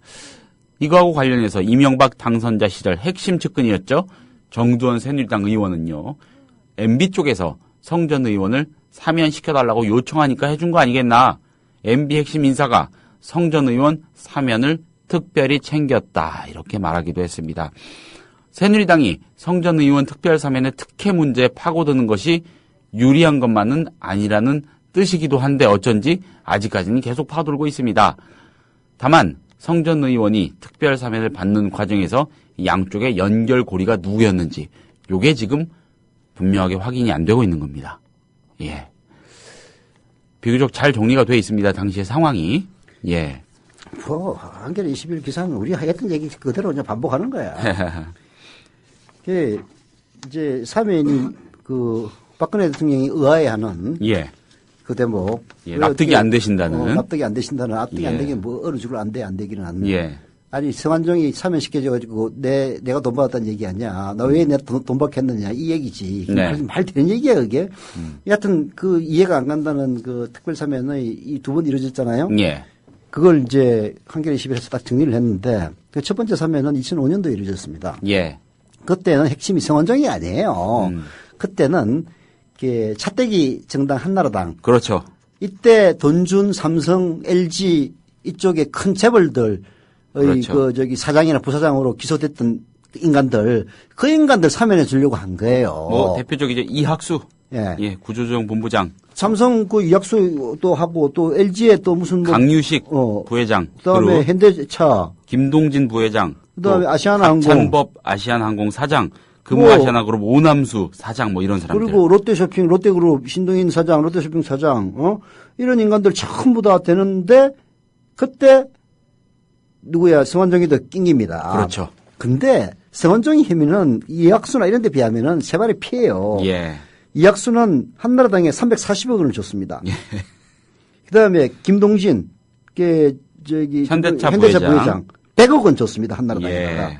이거하고 관련해서 이명박 당선자 시절 핵심 측근이었죠. 정두원 새누리당 의원은요, MB 쪽에서 성전 의원을 사면시켜달라고 요청하니까 해준 거 아니겠나. MB 핵심 인사가 성전 의원 사면을 특별히 챙겼다, 이렇게 말하기도 했습니다. 새누리당이 성전 의원 특별 사면의 특혜 문제에 파고드는 것이 유리한 것만은 아니라는 뜻이기도 한데 어쩐지 아직까지는 계속 파고들고 있습니다. 다만 성전 의원이 특별 사면을 받는 과정에서 양쪽의 연결고리가 누구였는지 요게 지금 분명하게 확인이 안 되고 있는 겁니다. 예. 비교적 잘 정리가 되어 있습니다. 당시의 상황이. 예. 한겨레 21 기사는 우리가 하겠던 얘기 그대로 그냥 반복하는 거야. 이제 사면이 박근혜 대통령이 의아해하는 예. 그 대목. 예, 납득이 안 되신다는. 납득이 안 되신다는. 납득이 예. 안 되긴 뭐 어느 식으로 안 되기는 않는데. 예. 아니 성완종이 사면시켜줘가지고 내가 돈 받았다는 얘기 아니야. 나 왜 내가 돈 받겠느냐 이 얘기지. 네. 말 되는 얘기야 그게. 여하튼 그 이해가 안 간다는 그 특별 사면의 이 두 번 이루어졌잖아요. 예. 그걸 이제 한겨레 21에서 딱 정리를 했는데 그 첫 번째 사면은 2005년도에 이루어졌습니다. 예. 그때는 핵심이 성완종이 아니에요. 그때는 차떼기 정당 한나라당. 그렇죠. 이때 돈준, 삼성, LG 이쪽에 큰 재벌들 그렇죠. 사장이나 부사장으로 기소됐던 인간들, 그 인간들 사면해 주려고 한 거예요. 뭐 대표적이죠. 이학수. 예. 예, 구조조정 본부장. 삼성 이학수도 하고 또 LG에 또 무슨 강유식 부회장. 그다음에 현대차. 김동진 부회장. 그다음에 아시아나항공. 박찬법 아시아나항공 사장. 금호아시아나그룹 오남수 사장, 뭐 이런 사람들. 그리고 롯데쇼핑, 롯데그룹 신동인 사장, 롯데쇼핑 사장, 이런 인간들 전부 다 되는데 그때 누구야? 성완종이도 낑깁니다. 그렇죠. 근데 성완종의 힘은 이학수나 이런 데 비하면은 세 발의 피해요. 예. 이학수는 한나라당에 340억 원을 줬습니다. 예. 그다음에 김동진, 현대차 부회장 100억 원 줬습니다. 한나라당에다가. 예.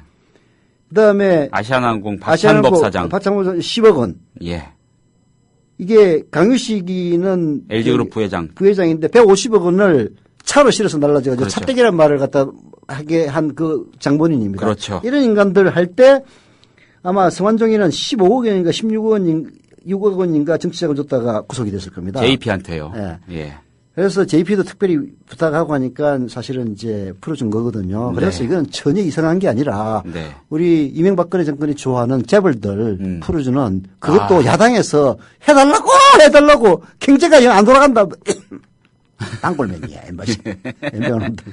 그다음에 아시아나항공 박찬법 사장. 박찬법 사장 10억 원. 예. 이게 강유식이는 LG그룹 부회장인데 150억 원을 차로 실어서 날라져가지고 그렇죠. 차떼기란 말을 갖다 하게 한 그 장본인입니다. 그렇죠. 이런 인간들 할 때 아마 성완종이는 15억 원인가 16억 원인가 6억 원인가 정치자금 줬다가 구속이 됐을 겁니다. JP한테요. 예. 예. 그래서 JP도 특별히 부탁하고 하니까 사실은 이제 풀어준 거거든요. 그래서 네. 이건 전혀 이상한 게 아니라 네. 우리 이명박근혜 정권이 좋아하는 재벌들 풀어주는 그것도 야당에서 해달라고 경제가 영 안 돌아간다. 땅골맨이야, 엠바시. 엠바놈들.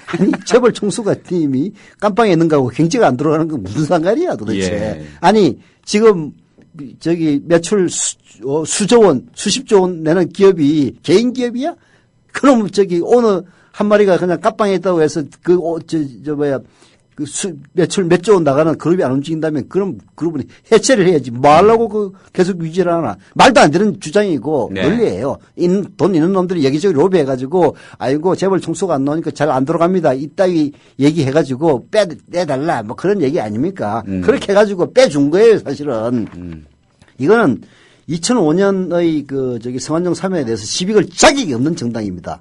아니, 재벌 총수가 팀이 깜빵에 있는 거하고 경제가 안 들어가는 건 무슨 상관이야 도대체. 예. 아니, 지금 저기 매출 수조 원, 수십조 원 내는 기업이 개인 기업이야? 그럼 저기 오늘 한 마리가 그냥 깜빵에 있다고 해서 매출 몇 조 원 나가는 그룹이 안 움직인다면 그럼 그룹은 해체를 해야지. 뭐 하려고 계속 유지를 하나. 말도 안 되는 주장이고 네. 논리예요. 돈 있는 놈들이 여기저기 로비해가지고 아이고 재벌 총수가 안 나오니까 잘 안 들어갑니다. 이따위 얘기해가지고 빼달라. 뭐 그런 얘기 아닙니까? 그렇게 해가지고 빼준 거예요 사실은. 이거는 2005년의 성완종 사면에 대해서 시비 걸 자격이 없는 정당입니다.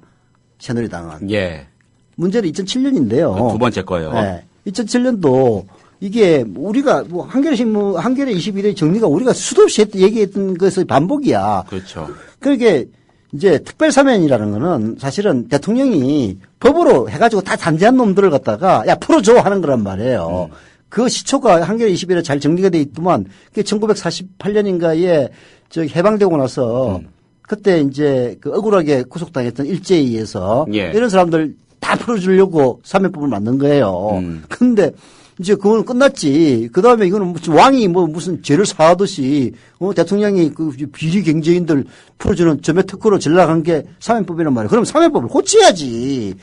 새누리당은. 예. 문제는 2007년인데요. 두 번째 거요. 네. 2007년도 이게 우리가 한겨레신문, 한겨레 21의 정리가 우리가 수도 없이 얘기했던 것의 반복이야. 그렇죠. 그러니까 이제 특별사면이라는 거는 사실은 대통령이 법으로 해가지고 다 잠재한 놈들을 갖다가 야 풀어줘 하는 거란 말이에요. 그 시초가 한겨레 21에 잘 정리가 돼 있더만 그게 1948년인가에 해방되고 나서 그때 이제 억울하게 구속당했던 일제히에서 예. 이런 사람들 다 풀어주려고 사면법을 만든 거예요. 근데 이제 그건 끝났지. 그 다음에 이거는 왕이 무슨 죄를 사하듯이 대통령이 그 비리 경제인들 풀어주는 점의 특구로 전락한 게 사면법이란 말이에요. 그럼 사면법을 고쳐야지.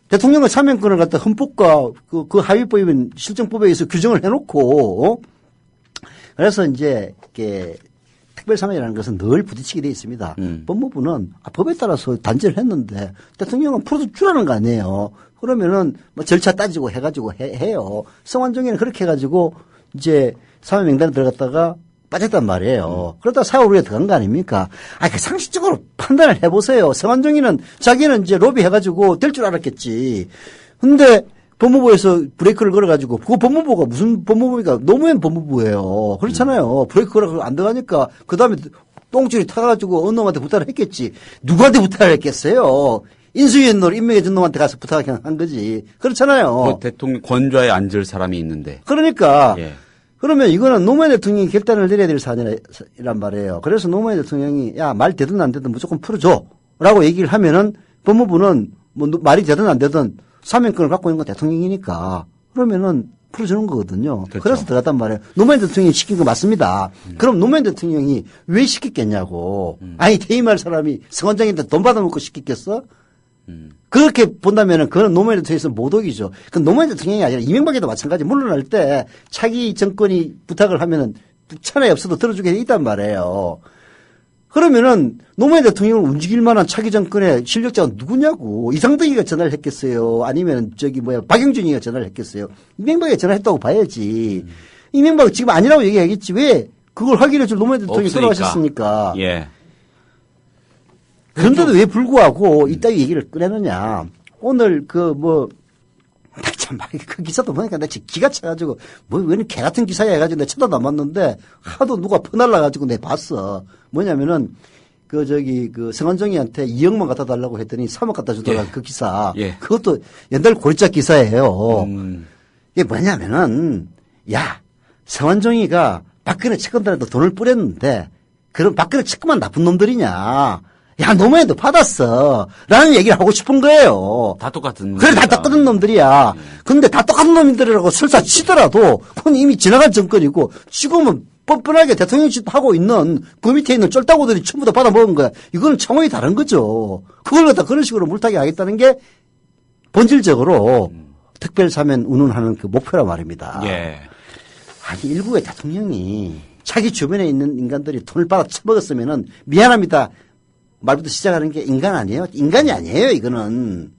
대통령은 사면권을 갖다 헌법과 그 하위법인 실정법에 의해서 규정을 해놓고 그래서 이제 이렇게 특별사면이라는 것은 늘 부딪히게 돼 있습니다. 법무부는 법에 따라서 단죄를 했는데 대통령은 풀어주라는 거 아니에요. 그러면은 절차 따지고 해가지고 해요. 성완종이는 그렇게 해가지고 이제 사면 명단에 들어갔다가 빠졌단 말이에요. 그러다가 4월 후에 들어간 거 아닙니까? 그 상식적으로 판단을 해보세요. 성완종이는 자기는 이제 로비 해가지고 될 줄 알았겠지. 근데 법무부에서 브레이크를 걸어가지고 그 법무부가 무슨 법무부입니까? 노무현 법무부예요. 그렇잖아요. 브레이크 걸어가지고 안 들어가니까 그 다음에 똥줄이 타가지고 어느 놈한테 부탁을 했겠지. 누구한테 부탁을 했겠어요? 인수위원으로 임명해준 놈한테 가서 부탁을 한 거지. 그렇잖아요. 그 대통령 권좌에 앉을 사람이 있는데. 그러니까. 예. 그러면 이거는 노무현 대통령이 결단을 내려야 될 사안이란 말이에요. 그래서 노무현 대통령이 말 되든 안 되든 무조건 풀어줘. 라고 얘기를 하면은 법무부는 말이 되든 안 되든 사면권을 갖고 있는 건 대통령이니까 그러면은 풀어주는 거거든요. 그렇죠. 그래서 들어갔단 말이에요. 노무현 대통령이 시킨 거 맞습니다. 그럼 노무현 대통령이 왜 시켰겠냐고. 아니 퇴임할 사람이 성원장인데 돈 받아먹고 시켰겠어? 그렇게 본다면은 그건 노무현 대통령에서 모독이죠. 그 노무현 대통령이 아니라 이명박에도 마찬가지. 물러날 때 차기 정권이 부탁을 하면은 천하에 없어도 들어주게 돼 있단 말이에요. 그러면은 노무현 대통령을 움직일 만한 차기 정권의 실력자가 누구냐고. 이상덕이가 전화를 했겠어요. 아니면 박영준이가 전화를 했겠어요. 이명박이 전화했다고 봐야지. 이명박은 지금 아니라고 얘기하겠지. 왜? 그걸 확인해 줄 노무현 대통령이 돌아가셨으니까. 예. 그런데도 왜 불구하고 이따위 얘기를 꺼내느냐. 오늘 참, 그 기사도 보니까 나 지금 기가 차가지고, 왜 개 같은 기사야 해가지고 내가 쳐다남았는데, 하도 누가 퍼날라가지고 내가 봤어. 뭐냐면은, 성완종이한테 2억만 갖다 달라고 했더니 3억 갖다 주더라, 그 기사. 예. 그것도 옛날 고리짝 기사예요. 이게 뭐냐면은, 성완종이가 박근혜 측근들한테 돈을 뿌렸는데, 그럼 박근혜 측근만 나쁜 놈들이냐. 노무현도 받았어. 라는 얘기를 하고 싶은 거예요. 다 똑같은. 그래, 다 똑같은 놈들이야. 근데 다 똑같은 놈들이라고 설사 치더라도, 그건 이미 지나간 정권이고, 지금은 뻔뻔하게 대통령이 하고 있는 그 밑에 있는 쫄따구들이 전부 다 받아먹은 거야. 이거는 차원이 다른 거죠. 그걸 갖다 그런 식으로 물타기 하겠다는 게 본질적으로 특별사면 운운하는 그 목표란 말입니다. 예. 일국의 대통령이 자기 주변에 있는 인간들이 돈을 받아 처먹었으면은 미안합니다. 말부터 시작하는 게 인간 아니에요? 인간이 아니에요, 이거는.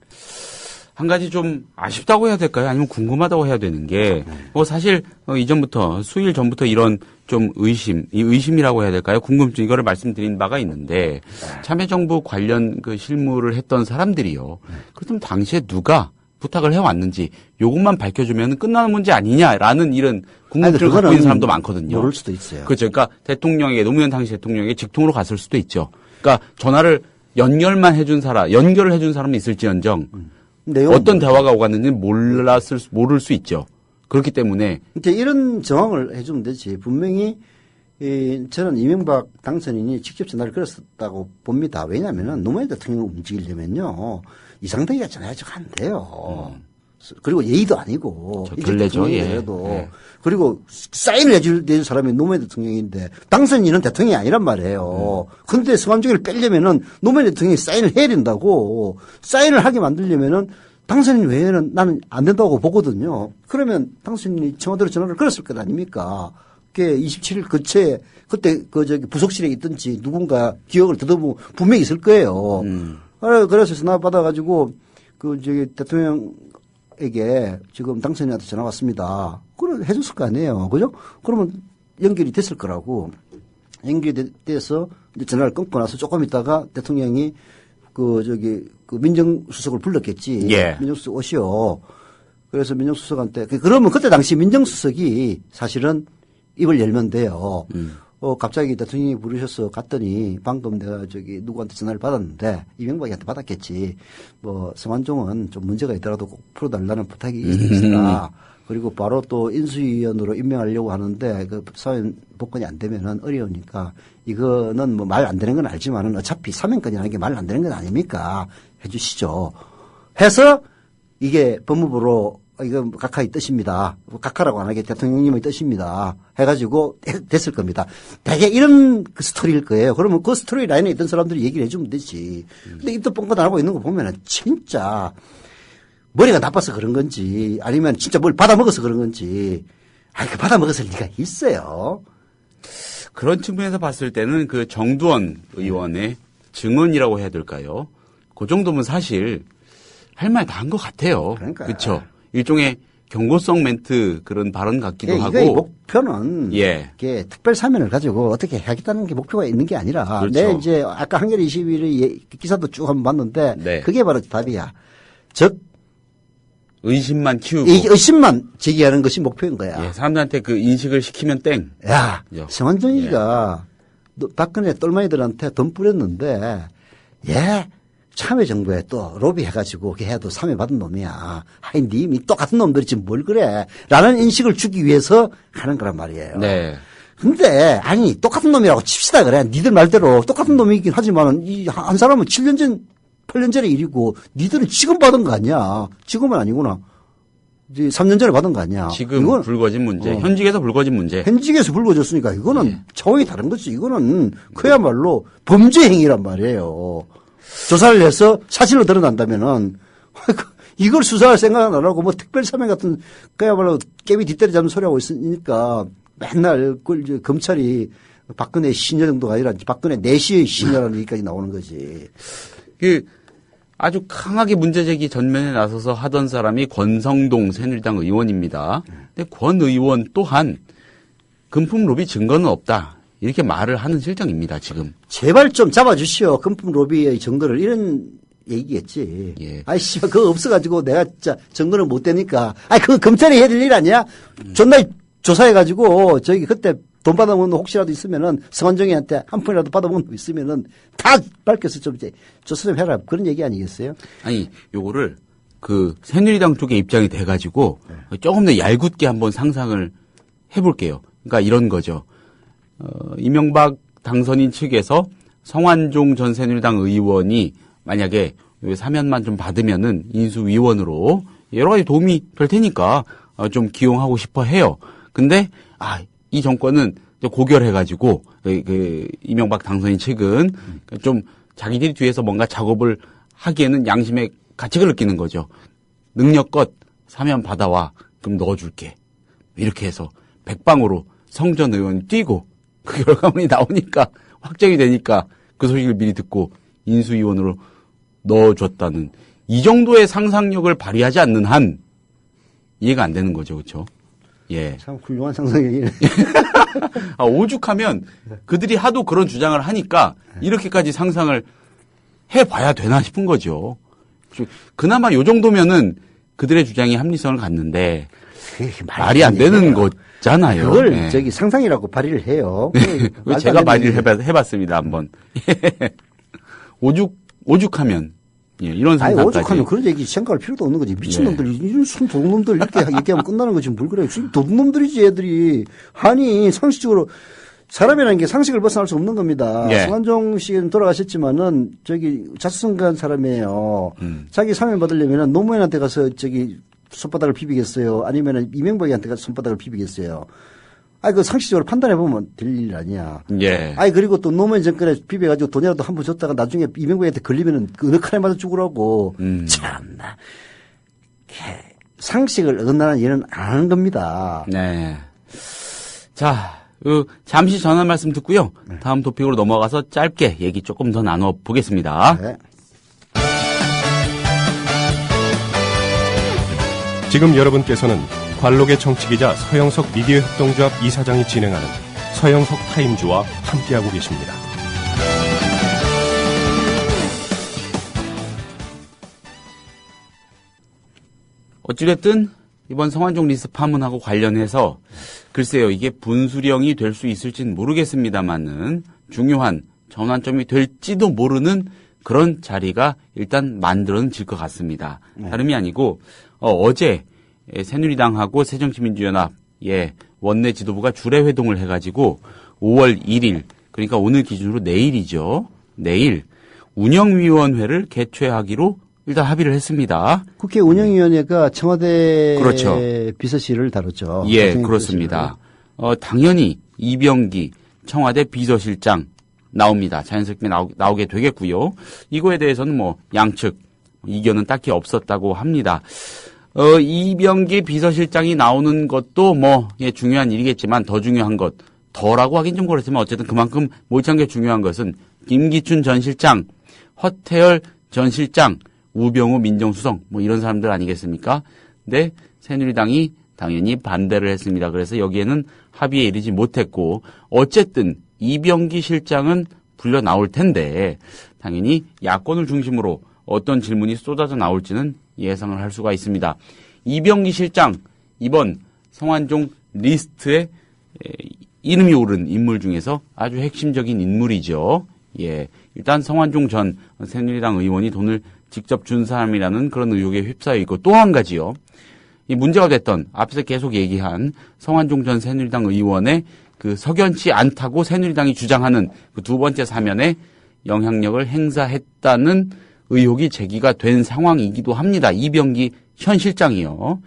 한 가지 좀 아쉽다고 해야 될까요? 아니면 궁금하다고 해야 되는 게, 사실, 이전부터, 수일 전부터 이런 좀 의심이라고 해야 될까요? 궁금증, 이거를 말씀드린 바가 있는데, 참여정부 관련 그 실무를 했던 사람들이요. 그렇다면 당시에 누가 부탁을 해왔는지, 요것만 밝혀주면 끝나는 문제 아니냐라는 이런 궁금증을 갖고 있는 사람도 많거든요. 모를 수도 있어요. 그렇죠. 그러니까 노무현 당시 대통령에게 직통으로 갔을 수도 있죠. 그러니까 전화를 연결을 해준 사람은 있을지언정 내용은 어떤 대화가 오갔는지 모를 수 있죠. 그렇기 때문에 이제 이런 정황을 해주면 되지. 분명히 저는 이명박 당선인이 직접 전화를 걸었다고 봅니다. 왜냐하면 노무현 대통령을 움직이려면요 이상덕이가 전화해서 안 돼요. 그리고 예의도 아니고 결례죠. 그래도 예. 그리고 사인을 해줄 사람이 노무현 대통령인데 당선인은 대통령이 아니란 말이에요. 그런데 성함종이를 빼려면은 노무현 대통령이 사인을 해야 된다고. 사인을 하게 만들려면은 당선인 외에는 나는 안 된다고 보거든요. 그러면 당선인이 청와대로 전화를 걸었을 것 아닙니까? 그게 27일 그때 부속실에 있든지 누군가 기억을 더듬으면 분명히 있을 거예요. 그래서 전화 받아가지고 대통령에게 지금 당선인한테 전화 왔습니다. 그걸 해줬을 거 아니에요. 그죠? 그러면 연결이 됐을 거라고. 연결이 돼서 이제 전화를 끊고 나서 조금 있다가 대통령이 민정수석을 불렀겠지. 예. 민정수석 오시오. 그래서 민정수석한테 그러면 그때 당시 민정수석이 사실은 입을 열면 돼요. 갑자기 대통령이 부르셔서 갔더니 방금 내가 누구한테 전화를 받았는데 이명박이한테 받았겠지. 성완종은 좀 문제가 있더라도 꼭 풀어달라는 부탁이 있으라. 그리고 바로 또 인수위원으로 임명하려고 하는데 그 사회인 복권이 안 되면은 어려우니까 이거는 말 안 되는 건 알지만은 어차피 사면권이라는 게 말 안 되는 건 아닙니까? 해주시죠. 해서 이게 법무부로 이거 각하의 뜻입니다. 각하라고 안 하게 대통령님의 뜻입니다. 해가지고 됐을 겁니다. 대개 이런 스토리일 거예요. 그러면 그 스토리 라인에 있던 사람들이 얘기를 해주면 되지. 근데 입도 뻥긋 안 하고 있는 거 보면은 진짜 머리가 나빠서 그런 건지 아니면 진짜 뭘 받아먹어서 그런 건지 그 받아먹었을 리가 있어요. 그런 측면에서 봤을 때는 그 정두원 의원의 증언이라고 해야 될까요? 그 정도면 사실 할 말 다 한 것 같아요. 그러니까. 그렇죠. 일종의 경고성 멘트 그런 발언 같기도 하고. 이게 목표는 예. 이게 특별 사면을 가지고 어떻게 하겠다는 게 목표가 있는 게 아니라 그렇죠. 내 이제 아까 한겨레 21의 기사도 쭉 한번 봤는데 네. 그게 바로 답이야. 즉 의심만 키우고. 이 의심만 제기하는 것이 목표인 거야. 예, 사람들한테 그 인식을 시키면 땡. 야, 그죠? 성완종이가 박근혜 똘마니들한테 돈 뿌렸는데 참여정부에 또 로비해가지고 걔도 사면받은 놈이야. 하이 님이 똑같은 놈들이 지금 뭘 그래. 라는 인식을 주기 위해서 하는 거란 말이에요. 네. 근데 아니 똑같은 놈이라고 칩시다 그래. 니들 말대로 똑같은 놈이긴 하지만 이 한 사람은 7년 전 8년 전의 일이고 니들은 지금 받은 거 아니야. 지금은 아니구나. 이제 3년 전에 받은 거 아니야. 지금 이건 불거진 문제. 현직에서 불거진 문제. 현직에서 불거졌으니까 이거는 예. 차원이 다른 거지. 이거는 그야말로 범죄 행위란 말이에요. 조사를 해서 사실로 드러난다면은 이걸 수사할 생각은 안 하고 특별사면 같은 그야말로 깨비 뒷다리 잡는 소리하고 있으니까 맨날 그걸 이제 검찰이 박근혜 시녀 정도가 아니라 박근혜 내시의 시녀라는 얘기까지 나오는 거지. 아주 강하게 문제제기 전면에 나서서 하던 사람이 권성동 새누리당 의원입니다. 근데 권 의원 또한 금품 로비 증거는 없다. 이렇게 말을 하는 실정입니다, 지금. 제발 좀 잡아주시오. 금품 로비의 증거를. 이런 얘기겠지. 예. 아이씨, 그거 없어가지고 내가 진짜 증거를 못 대니까. 그거 검찰이 해야 될 일 아니야? 존나 조사해가지고 그때 돈 받아먹는 놈 혹시라도 있으면은 성완종이한테 한 푼이라도 받아먹는 놈 있으면은 다 밝혀서 좀 이제 조사 좀 해라. 그런 얘기 아니겠어요? 아니, 요거를 새누리당 쪽의 입장이 돼가지고 조금 더 얄궂게 한번 상상을 해볼게요. 그러니까 이런 거죠. 이명박 당선인 측에서 성완종 전 새누리당 의원이 만약에 사면만 좀 받으면은 인수위원으로 여러 가지 도움이 될 테니까 좀 기용하고 싶어 해요. 근데 이 정권은 고결해가지고 이명박 당선인 측은 좀 자기들이 뒤에서 뭔가 작업을 하기에는 양심의 가책을 느끼는 거죠. 능력껏 사면 받아와. 그럼 넣어줄게. 이렇게 해서 백방으로 성 전 의원이 뛰고 그 결과물이 나오니까 확정이 되니까 그 소식을 미리 듣고 인수위원으로 넣어줬다는 이 정도의 상상력을 발휘하지 않는 한 이해가 안 되는 거죠. 그렇죠? 예. 참 훌륭한 상상력이네. 오죽하면 그들이 하도 그런 주장을 하니까 이렇게까지 상상을 해봐야 되나 싶은 거죠. 그나마 요 정도면은 그들의 주장이 합리성을 갖는데 말이 안 되는 거잖아요. 그걸 상상이라고 발의를 해요. 제가 발의를 해봤습니다, 한번. 오죽 오죽하면 예, 이런 아니, 상상까지. 오죽하면 그런 얘기 생각할 필요도 없는 거지. 미친놈들, 이런 순 도둑놈들 이렇게 얘기하면 끝나는 거지. 뭘 그래. 도둑놈들이지, 애들이. 아니, 상식적으로, 사람이라는 게 상식을 벗어날 수 없는 겁니다. 예. 성한종 씨는 돌아가셨지만은, 자수성가한 사람이에요. 자기 사면 받으려면은 노무현한테 가서 손바닥을 비비겠어요. 아니면은 이명박이한테 가서 손바닥을 비비겠어요. 그 상식적으로 판단해보면 될 일 아니야. 예. 그리고 또 노무현 정권에 비벼가지고 돈이라도 한 번 줬다가 나중에 이명박한테 걸리면은 어느 칼에 맞아 죽으라고. 참나. 상식을 어긋나는 일은 안 하는 겁니다. 네. 자, 잠시 전화 말씀 듣고요. 다음 토픽으로 넘어가서 짧게 얘기 조금 더 나눠보겠습니다. 네. 지금 여러분께서는 관록의 정치기자 서영석 미디어 협동조합 이사장이 진행하는 서영석 타임즈와 함께하고 계십니다. 어찌됐든 이번 성완종 리스트 파문하고 관련해서 글쎄요, 이게 분수령이 될 수 있을지는 모르겠습니다만은 중요한 전환점이 될지도 모르는 그런 자리가 일단 만들어질 것 같습니다. 다름이 아니고 어제 새누리당하고 새정치민주연합 원내 지도부가 주례회동을 해가지고 5월 1일 그러니까 오늘 기준으로 내일이죠. 내일 운영위원회를 개최하기로 일단 합의를 했습니다. 국회 운영위원회가 청와대 그렇죠. 비서실을 다뤘죠. 예, 그렇습니다. 당연히 이병기 청와대 비서실장 나옵니다. 자연스럽게 나오게 되겠고요. 이거에 대해서는 양측 이견은 딱히 없었다고 합니다. 이병기 비서실장이 나오는 것도 중요한 일이겠지만 더 중요한 것, 더라고 하긴 좀 그렇지만 어쨌든 그만큼 몰창게 중요한 것은 김기춘 전 실장, 허태열 전 실장, 우병우 민정수석 이런 사람들 아니겠습니까? 근데 새누리당이 당연히 반대를 했습니다. 그래서 여기에는 합의에 이르지 못했고 어쨌든 이병기 실장은 불려 나올 텐데 당연히 야권을 중심으로 어떤 질문이 쏟아져 나올지는 예상을 할 수가 있습니다. 이병기 실장 이번 성완종 리스트에 이름이 오른 인물 중에서 아주 핵심적인 인물이죠. 예, 일단 성완종 전 새누리당 의원이 돈을 직접 준 사람이라는 그런 의혹에 휩싸여 있고 또 한 가지요. 이 문제가 됐던 앞에서 계속 얘기한 성완종 전 새누리당 의원의 그 석연치 않다고 새누리당이 주장하는 그 두 번째 사면에 영향력을 행사했다는 의혹이 제기가 된 상황이기도 합니다. 이병기 현 실장이요.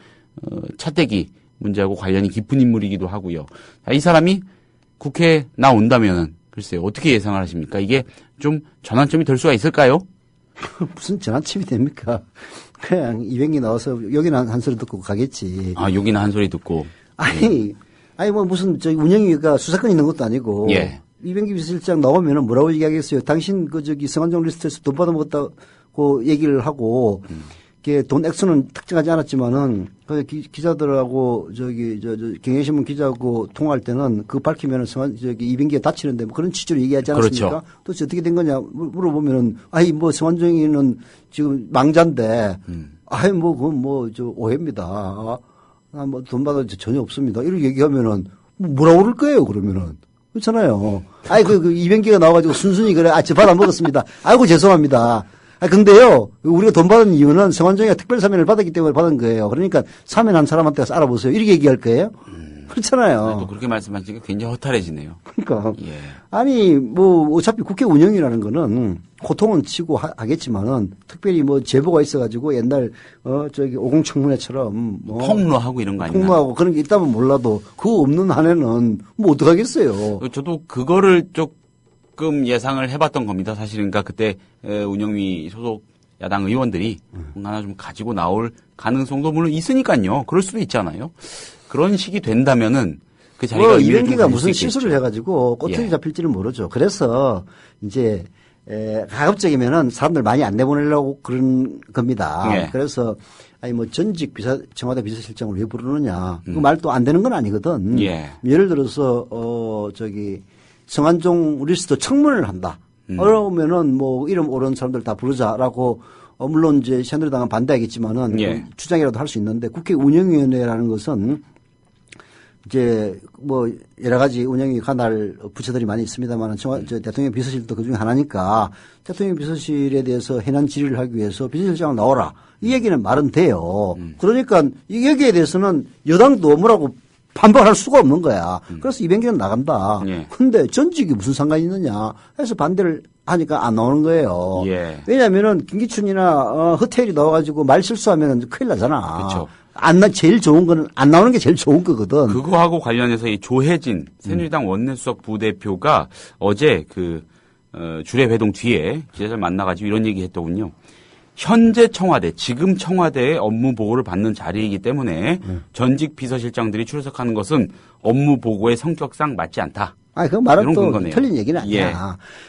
차떼기 문제하고 관련이 깊은 인물이기도 하고요. 자, 이 사람이 국회에 나온다면은 글쎄요. 어떻게 예상을 하십니까? 이게 좀 전환점이 될 수가 있을까요? 무슨 전환점이 됩니까? 그냥 이병기 나와서 여기는 한 소리 듣고 가겠지. 여기는 한 소리 듣고. 아니 무슨 운영위가 수사권 있는 것도 아니고. 예. 이병기 비서실장 나오면은 뭐라고 얘기하겠어요? 당신 성완종 리스트에서 돈 받아먹었다고 얘기를 하고, 돈 액수는 특정하지 않았지만은 기자들하고 경향신문 기자하고 통화할 때는 그거 밝히면은 이병기가 다치는데 그런 취지로 얘기하지 않았습니까? 그렇죠. 도대체 어떻게 된 거냐 물어보면은 성완종이는 지금 망자인데 오해입니다. 돈 받아 전혀 없습니다. 이렇게 얘기하면은 뭐라고 그럴 거예요 그러면은. 그렇잖아요. 이병기가 나와가지고 순순히 저 받아 먹었습니다. 아이고 죄송합니다. 근데요, 우리가 돈 받은 이유는 성완종이가 특별 사면을 받았기 때문에 받은 거예요. 그러니까 사면한 사람한테 가서 알아보세요. 이렇게 얘기할 거예요? 그렇잖아요. 또 그렇게 말씀하시니까 굉장히 허탈해지네요. 그러니까. 예. 어차피 국회 운영이라는 거는 고통은 치고 하겠지만은 특별히 제보가 있어가지고 옛날, 오공청문회처럼 폭로하고 이런 거 아니냐. 폭로하고 그런 게 있다면 몰라도 그거 없는 한에는 어떡하겠어요. 저도 그거를 조금 예상을 해봤던 겁니다. 사실은 그러니까 그때 운영위 소속 야당 의원들이 하나 좀 가지고 나올 가능성도 물론 있으니까요. 그럴 수도 있잖아요. 그런 식이 된다면은 그 자리가 이병기가 무슨 실수를 해가지고 꼬투리 예. 잡힐지는 모르죠. 그래서 이제 가급적이면은 사람들 많이 안 내보내려고 그런 겁니다. 예. 그래서 전직 청와대 비서실장을 왜 부르느냐 그 말도 안 되는 건 아니거든. 예. 예를 들어서 성완종 리스트 청문을 한다. 그러면은 이름 오른 사람들 다 부르자라고 물론 이제 새누리당은 반대하겠지만은 예. 주장이라도 할 수 있는데 국회 운영위원회라는 것은 이제 뭐 여러 가지 운영이 관할 부처들이 많이 있습니다만 저 대통령 비서실도 그중에 하나니까 대통령 비서실에 대해서 해난 질의를 하기 위해서 비서실장 나오라 이 얘기는 말은 돼요. 그러니까 이 여기에 대해서는 여당도 뭐라고 반박할 수가 없는 거야. 그래서 200개는 나간다. 예. 근데 전직이 무슨 상관이 있느냐 해서 반대를 하니까 안 나오는 거예요. 예. 왜냐하면은 김기춘이나 허태일이 나와가지고 말 실수하면은 큰일 나잖아. 그렇죠. 제일 좋은 거는 안 나오는 게 제일 좋은 거거든. 그거하고 관련해서 이 조혜진 새누리당 원내수석 부대표가 어제 주례 회동 뒤에 기자들 만나가지고 이런 얘기 했더군요. 현재 청와대, 지금 청와대의 업무 보고를 받는 자리이기 때문에 전직 비서실장들이 출석하는 것은 업무 보고의 성격상 맞지 않다. 그 말은 이런 또 근거네요. 틀린 얘기는 아니야. 예.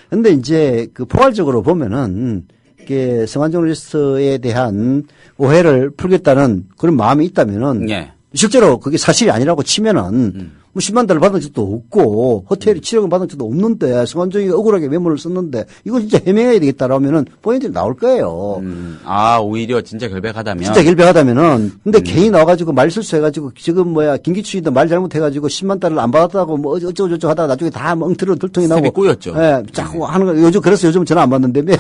근데 이제 포괄적으로 보면은 이게 성완종 리스트에 대한 오해를 풀겠다는 그런 마음이 있다면은 예. 실제로 그게 사실이 아니라고 치면은 뭐 10만 달러 받은 적도 없고 호텔이 7억원 받은 적도 없는데 성완종이 억울하게 메모를 썼는데 이거 진짜 해명해야 되겠다라면은 포인트가 나올 거예요. 오히려 진짜 결백하다면. 진짜 결백하다면은 근데 괜히 나와가지고 말 실수해가지고 지금 김기춘이도 말 잘못해가지고 10만 달러를 안 받았다고 뭐 어쩌고저쩌고 하다가 나중에 다 엉터리로 들통이 나고. 꼬였죠. 예, 자꾸 하는 거 그래서 요즘 전화 안 받는다며.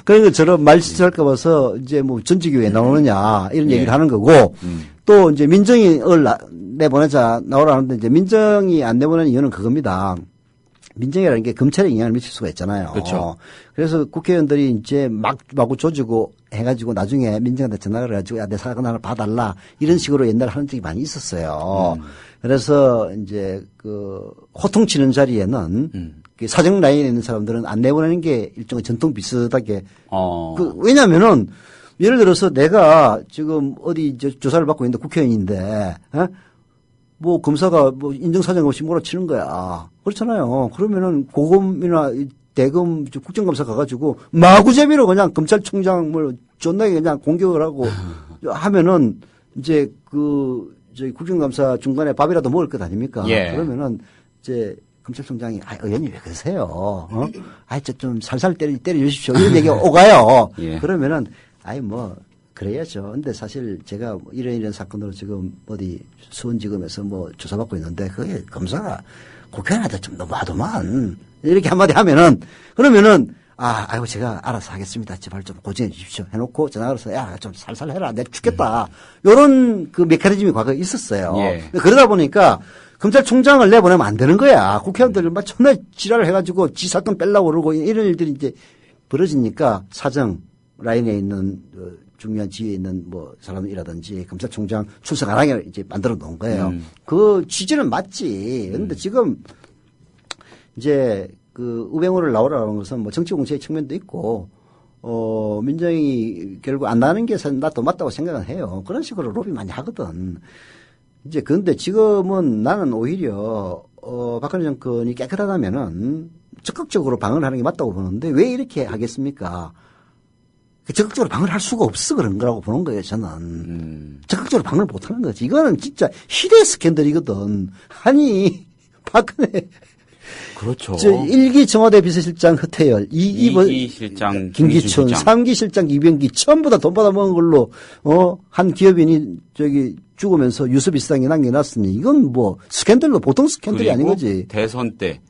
그런 것처럼 말 실수할까 봐서 이제 뭐 전직이 왜 나오느냐 이런 얘기를 하는 거고 또 이제 민정을 내보내자 나오라 하는데 이제 민정이 안 내보내는 이유는 그겁니다. 민정이라는 게 검찰에 영향을 미칠 수가 있잖아요. 그렇죠. 그래서 국회의원들이 이제 마구 조지고 해가지고 나중에 민정한테 전화를 해가지고 야, 내 사건 하나 봐달라 이런 식으로 옛날에 하는 적이 많이 있었어요. 그래서 이제 호통치는 자리에는 사정 라인에 있는 사람들은 안 내보내는 게 일종의 전통 비슷하게. 왜냐면은 예를 들어서 내가 지금 어디 조사를 받고 있는데 국회의원인데, 뭐 검사가 뭐 인정사정 없이 몰아치는 거야. 그렇잖아요. 그러면은 고검이나 대검 국정감사 가가지고 마구재미로 그냥 검찰총장을 존나게 그냥 공격을 하고 하면은 이제 저희 국정감사 중간에 밥이라도 먹을 것 아닙니까? 예. 그러면은 이제 검찰총장이 의원님 왜 그러세요? 좀 살살 때려주십시오. 이런 얘기가 오가요. 예. 그러면은 뭐 그래야죠. 근데 사실 제가 이런 사건으로 지금 어디 수원지검에서 뭐 조사받고 있는데 그게 검사가 국회의원한테 좀 너무하더만 이렇게 한마디 하면은 그러면은 아이고 제가 알아서 하겠습니다. 제발 좀 고정해 주십시오. 해놓고 전화를 해서 야 좀 살살 해라. 내가 죽겠다. 요런 메커니즘이 과거에 있었어요. 예. 그러다 보니까 검찰총장을 내보내면 안 되는 거야. 국회의원들 막 전날 지랄을 해가지고 지 사건 빼려고 그러고 이런 일들이 이제 벌어지니까 사정 라인에 있는 중요한 지위에 있는 뭐 사람이라든지 검찰총장 출석 안 하게 이제 만들어 놓은 거예요. 그 취지는 맞지. 그런데 지금 이제 우병우를 나오라는 것은 뭐 정치 공세의 측면도 있고 민정이 결국 안 나는 게 나도 맞다고 생각은 해요. 그런 식으로 로비 많이 하거든. 이제 그런데 지금은 나는 오히려 박근혜 정권이 깨끗하다면은 적극적으로 방어를 하는 게 맞다고 보는데 왜 이렇게 하겠습니까? 적극적으로 방어를 할 수가 없어 그런 거라고 보는 거예요, 저는. 적극적으로 방어를 못 하는 거지. 이거는 진짜 희대의 스캔들이거든. 아니, 박근혜. 그렇죠. 1기 청와대 비서실장 허태열, 2기 실장 김기춘, 3기 실장 이병기, 전부 다 돈 받아먹은 걸로, 한 기업인이 죽으면서 유서 비상이 남겨놨으니 이건 뭐 스캔들도 보통 스캔들이 아닌 거지. 대선 때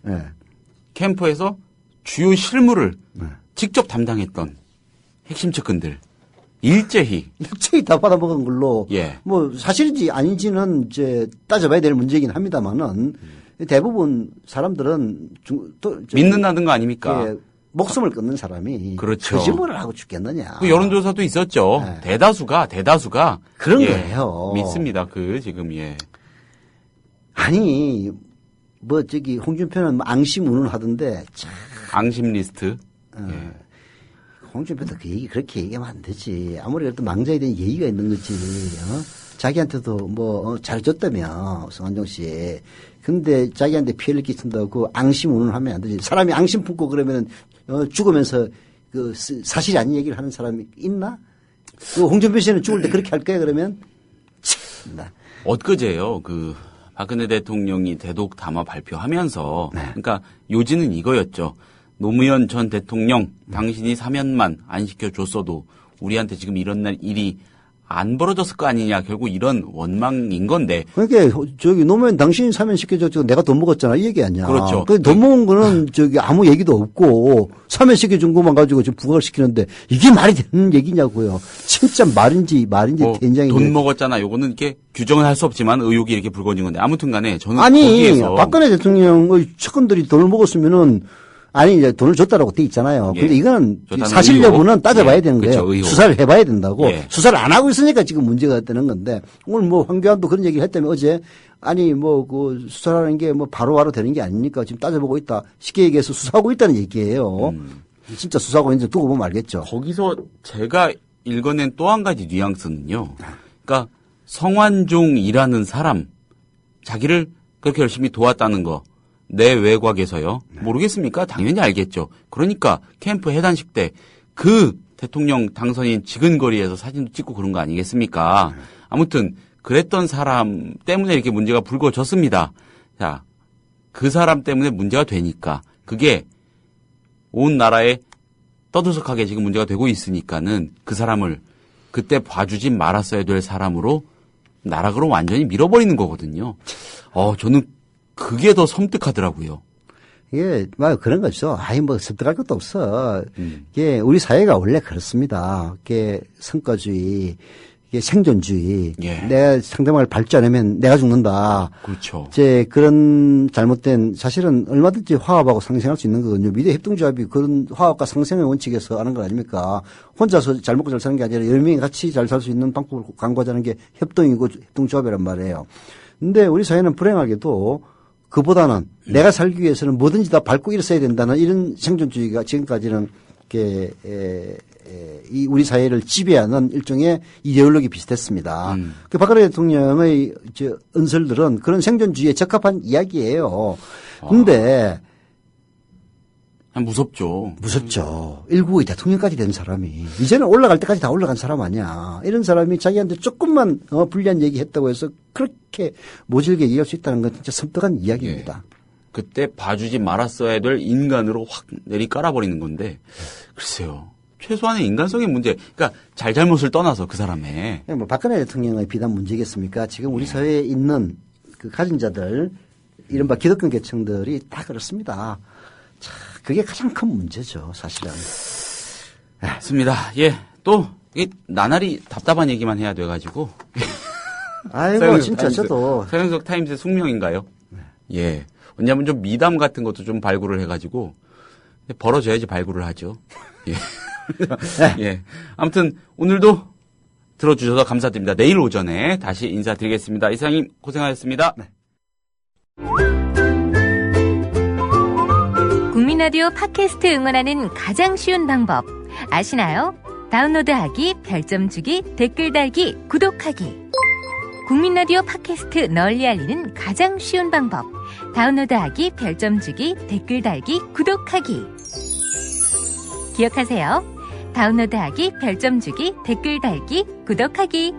캠프에서 주요 실무를 직접 담당했던 핵심 측근들 일제히 다 받아먹은 걸로 예. 뭐 사실인지 아닌지는 이제 따져봐야 될 문제이긴 합니다만은 대부분 사람들은 믿는다는 거 아닙니까? 예, 목숨을 끊는 사람이 그렇죠. 거짓말을 하고 죽겠느냐. 그 여론조사도 있었죠. 네. 대다수가 그런 예, 거예요. 믿습니다. 지금 아니 뭐 홍준표는 앙심 운운하던데 앙심 리스트. 예. 홍준표도 그렇게 얘기하면 안 되지. 아무리 그래도 망자에 대한 예의가 있는 거지. 자기한테도 뭐 잘해줬다며 성완종 씨. 근데 자기한테 피해를 끼친다고 앙심 운운하면 안 되지. 사람이 앙심 품고 그러면 죽으면서 사실이 아닌 얘기를 하는 사람이 있나? 홍준표 씨는 죽을 때 그렇게 할 거야 그러면? 참나. 엊그제요. 박근혜 대통령이 대독 담화 발표하면서 그러니까 요지는 이거였죠. 노무현 전 대통령 당신이 사면만 안 시켜줬어도 우리한테 지금 이런 일이 안 벌어졌을 거 아니냐. 결국 이런 원망인 건데. 그러니까 저기 노무현 당신이 사면시켜줬고 내가 돈 먹었잖아 이 얘기 아니야. 그렇죠. 돈 먹은 거는 저기 아무 얘기도 없고 사면시켜준 것만 가지고 지금 부각을 시키는데 이게 말이 되는 얘기냐고요. 진짜 말인지 된장이. 돈 먹었잖아. 요거는 이렇게 규정은 할 수 없지만 의혹이 이렇게 불거진 건데 아무튼간에 저는 아니 거기에서 박근혜 대통령의 측근들이 돈을 먹었으면은 아니 이제 돈을 줬다라고 돼 있잖아요. 근데 이거는 사실 여부는 따져봐야 되는 거예요. 그렇죠, 수사를 해봐야 된다고. 예. 수사를 안 하고 있으니까 지금 문제가 되는 건데 오늘 뭐 황교안도 그런 얘기를 했다며 어제 아니 뭐 그 수사라는 게 뭐 바로바로 되는 게 아니니까 지금 따져보고 있다. 쉽게 얘기해서 수사하고 있다는 얘기예요. 진짜 수사하고 있는지 두고 보면 알겠죠. 거기서 제가 읽어낸 또 한 가지 뉘앙스는요. 그러니까 성완종이라는 사람 자기를 그렇게 열심히 도왔다는 거. 내 외곽에서요. 모르겠습니까? 당연히 알겠죠. 그러니까 캠프 해단식 때 그 대통령 당선인 지근거리에서 사진도 찍고 그런 거 아니겠습니까? 아무튼 그랬던 사람 때문에 이렇게 문제가 불거졌습니다. 자, 그 사람 때문에 문제가 되니까 그게 온 나라에 떠들썩하게 지금 문제가 되고 있으니까는 그 사람을 그때 봐주지 말았어야 될 사람으로 나락으로 완전히 밀어버리는 거거든요. 저는 그게 더 섬뜩하더라고요. 예, 뭐 그런 거죠. 아이 뭐 섬뜩할 것도 없어. 이게 우리 사회가 원래 그렇습니다. 이게 성과주의, 이게 생존주의. 예. 내가 상대방을 밟지 않으면 내가 죽는다. 그렇죠. 이제 그런 잘못된 사실은 얼마든지 화합하고 상생할 수 있는 거거든요. 미래 협동조합이 그런 화합과 상생의 원칙에서 하는 거 아닙니까? 혼자서 잘 먹고 잘 사는 게 아니라 여러 명이 같이 잘 살 수 있는 방법을 강구하자는 게 협동이고 협동조합이란 말이에요. 근데 우리 사회는 불행하게도 그보다는 내가 살기 위해서는 뭐든지 다 밟고 일어서야 된다는 이런 생존주의가 지금까지는 이렇게 이 우리 사회를 지배하는 일종의 이데올로기 비슷했습니다. 그 박근혜 대통령의 언설들은 그런 생존주의에 적합한 이야기예요. 근데 무섭죠. 무섭죠. 1국의 대통령까지 된 사람이 이제는 올라갈 때까지 다 올라간 사람 아니야. 이런 사람이 자기한테 조금만 불리한 얘기했다고 해서 그렇게 모질게 얘기할 수 있다는 건 진짜 섬뜩한 이야기입니다. 예. 그때 봐주지 말았어야 될 인간으로 확 내리 깔아버리는 건데 글쎄요. 최소한의 인간성의 문제. 그러니까 잘잘못을 떠나서 그 사람의. 뭐 박근혜 대통령의 비단 문제겠습니까? 지금 우리 사회에 있는 그 가진 자들 이른바 기득권 계층들이 다 그렇습니다. 자, 그게 가장 큰 문제죠, 사실은. 맞습니다. 예. 또, 나날이 답답한 얘기만 해야 돼가지고. 아이고, 진짜 저도. 서영석 타임스의 숙명인가요? 예. 왜냐면 좀 미담 같은 것도 좀 발굴을 해가지고, 벌어져야지 발굴을 하죠. 예. 예. 아무튼, 오늘도 들어주셔서 감사드립니다. 내일 오전에 다시 인사드리겠습니다. 이상님 고생하셨습니다. 네. 국민라디오 팟캐스트 응원하는 가장 쉬운 방법 아시나요? 다운로드하기, 별점 주기, 댓글 달기, 구독하기. 국민라디오 팟캐스트 널리 알리는 가장 쉬운 방법 다운로드하기, 별점 주기, 댓글 달기, 구독하기. 기억하세요. 다운로드하기, 별점 주기, 댓글 달기, 구독하기.